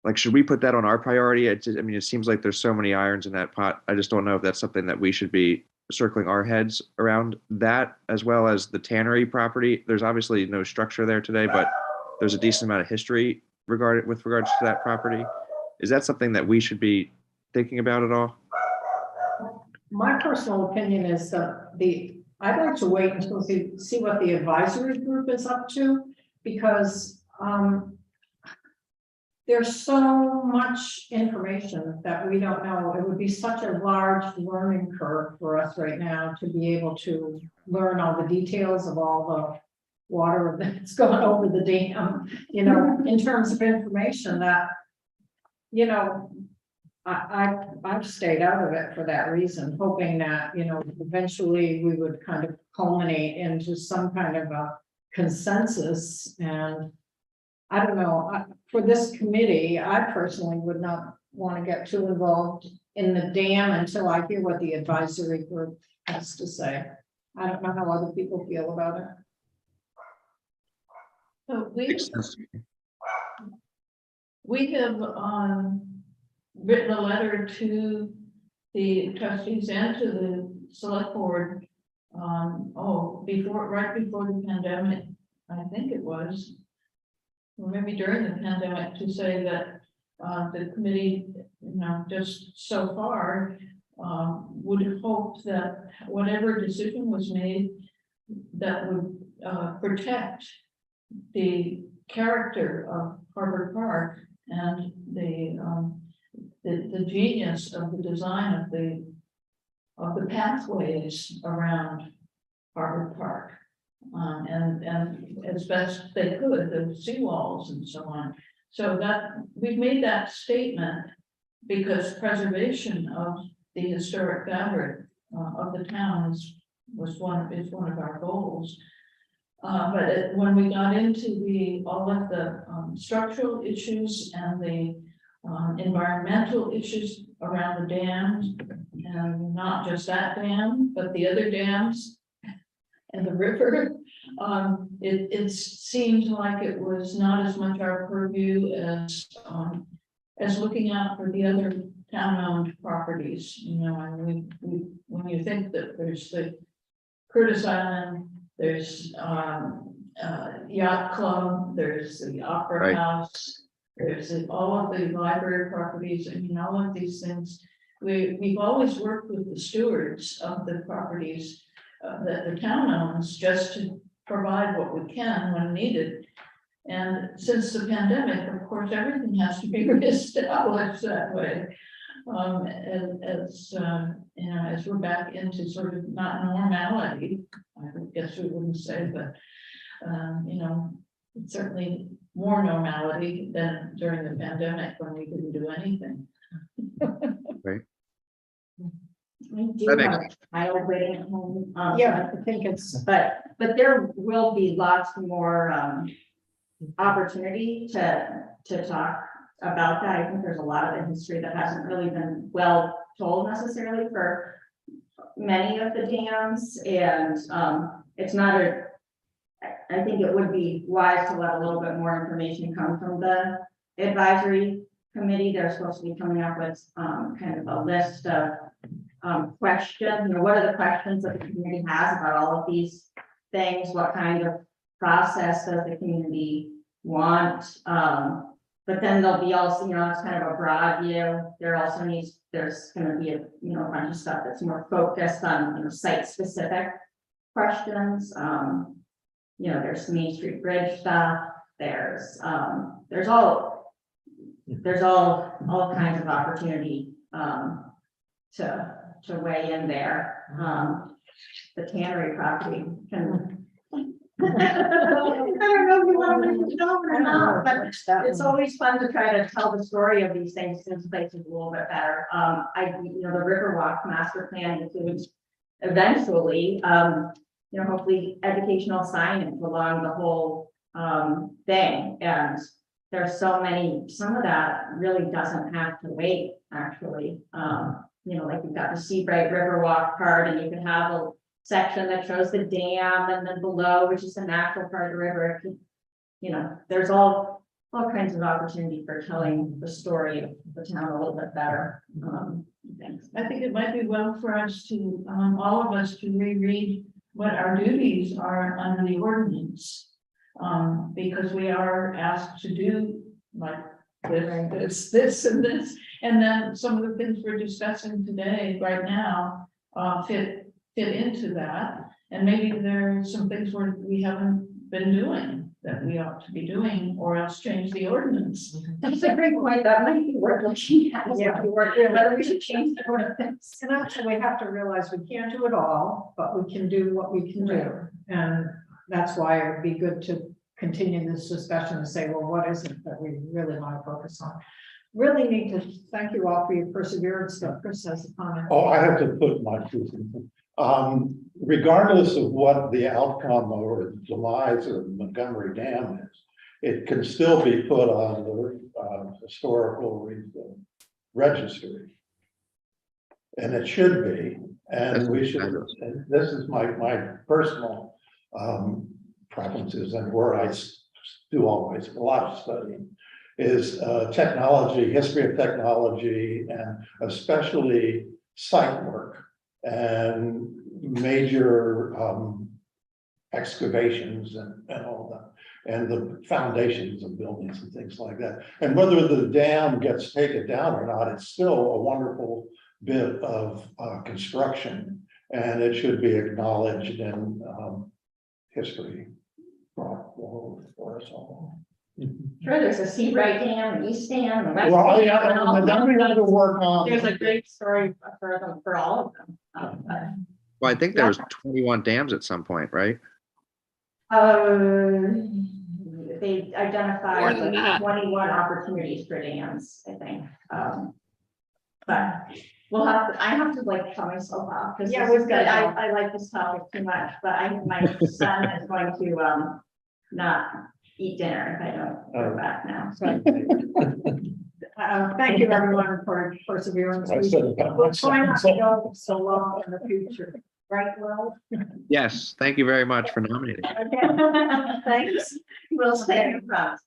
like, should we put that on our priority? I mean, it seems like there's so many irons in that pot. I just don't know if that's something that we should be circling our heads around, that as well as the tannery property. There's obviously no structure there today, but there's a decent amount of history with regards to that property. Is that something that we should be thinking about at all? My personal opinion is that I'd like to wait until see what the advisory group is up to, because there's so much information that we don't know. It would be such a large learning curve for us right now to be able to learn all the details of all the water that's gone over the dam, in terms of information that, I've stayed out of it for that reason, hoping that, eventually we would kind of culminate into some kind of a consensus. And I don't know, for this committee, I personally would not want to get too involved in the dam until I hear what the advisory group has to say. I don't know how other people feel about it. So Makes sense. we have written a letter to the trustees and to the select board right before the pandemic, I think it was, or maybe during the pandemic, to say that the committee, just so far, would hope that whatever decision was made that would protect the character of Harbor Park and the genius of the design of the pathways around Harbor Park. And as best they could, the seawalls and so on. So that we've made that statement because preservation of the historic fabric of the town is one of our goals. When we got into all of the structural issues and the environmental issues around the dams, and not just that dam, but the other dams and the river, it seemed like it was not as much our purview as looking out for the other town-owned properties. You know, and when you think that there's the Curtis Island, there's Yacht Club, there's the Opera Right. House, there's all of the library properties. I mean, all of these things. We've always worked with the stewards of the properties that the town owns, just to provide what we can when needed. And since the pandemic, of course, everything has to be reestablished that way. You know, as we're back into sort of not normality, I guess we wouldn't say, but you know, it's certainly more normality than during the pandemic when we didn't do anything. Right. We do That have makes- a child waiting at home. Yeah, I think it's, But there will be lots more opportunity to talk about that. I think there's a lot of the history that hasn't really been well told necessarily for many of the dams, and it's not I think it would be wise to let a little bit more information come from the advisory committee. They're supposed to be coming up with kind of a list of questions. You know, what are the questions that the community has about all of these things? What kind of process does the community want? But then there'll be also, you know, it's kind of a broad view. There's going to be a bunch of stuff that's more focused on, site specific questions. There's Main Street Bridge stuff. There's all kinds of opportunity to weigh in there. The tannery property can. I don't know if you want to make it over or not, but it's always fun to try to tell the story of these things in places a little bit better. The Riverwalk master plan includes eventually, hopefully educational signage along the whole thing. And there's some of that really doesn't have to wait, actually. Like you've got the Seabright Riverwalk part, and you can have a section that shows the dam, and then below, which is the natural part of the river. There's all kinds of opportunity for telling the story of the town a little bit better. Thanks. I think it might be well for us to, all of us, to reread what our duties are under the ordinance. Because we are asked to do like this, and this, and then some of the things we're discussing today, right now, fit into that. And maybe there are some things where we haven't been doing that we ought to be doing, or else change the ordinance. That's a great point. That might be worth looking at. Yeah. Whether we should change the ordinance. and actually we have to realize we can't do it all, but we can do what we can do. And that's why it would be good to continue this discussion and say, well, what is it that we really want to focus on? Really need to thank you all for your perseverance. So Chris has a comment. Oh, I have to put my truth in. Regardless of what the outcome or the demise of Montgomery Dam is, it can still be put on the historical registry. And it should be, and we should, and this is my personal preferences, and where I do always a lot of studying, is technology, history of technology, and especially site work and major excavations and all that, and the foundations of buildings and things like that. And whether the dam gets taken down or not, it's still a wonderful bit of construction, and it should be acknowledged in history. Rockport for us all. Sure, there's a Seabright Dam, an East Dam, the West. Well, Dam, yeah, and then we have to work on. There's a great story for them, for all of them. Well, I think there was 21 dams at some point, right? They More identified than like that. 21 opportunities for dams, I think. But we'll have to, I have to like tell myself off, because Yeah, this is we've good. got- I like this topic too much, but my son is going to not eat dinner if I don't go back now. Thank you, everyone, for perseverance. I said about We'll try not to myself. go so long in the future, right, Will? Yes, thank you very much for nominating. Okay, thanks. We'll stay in front.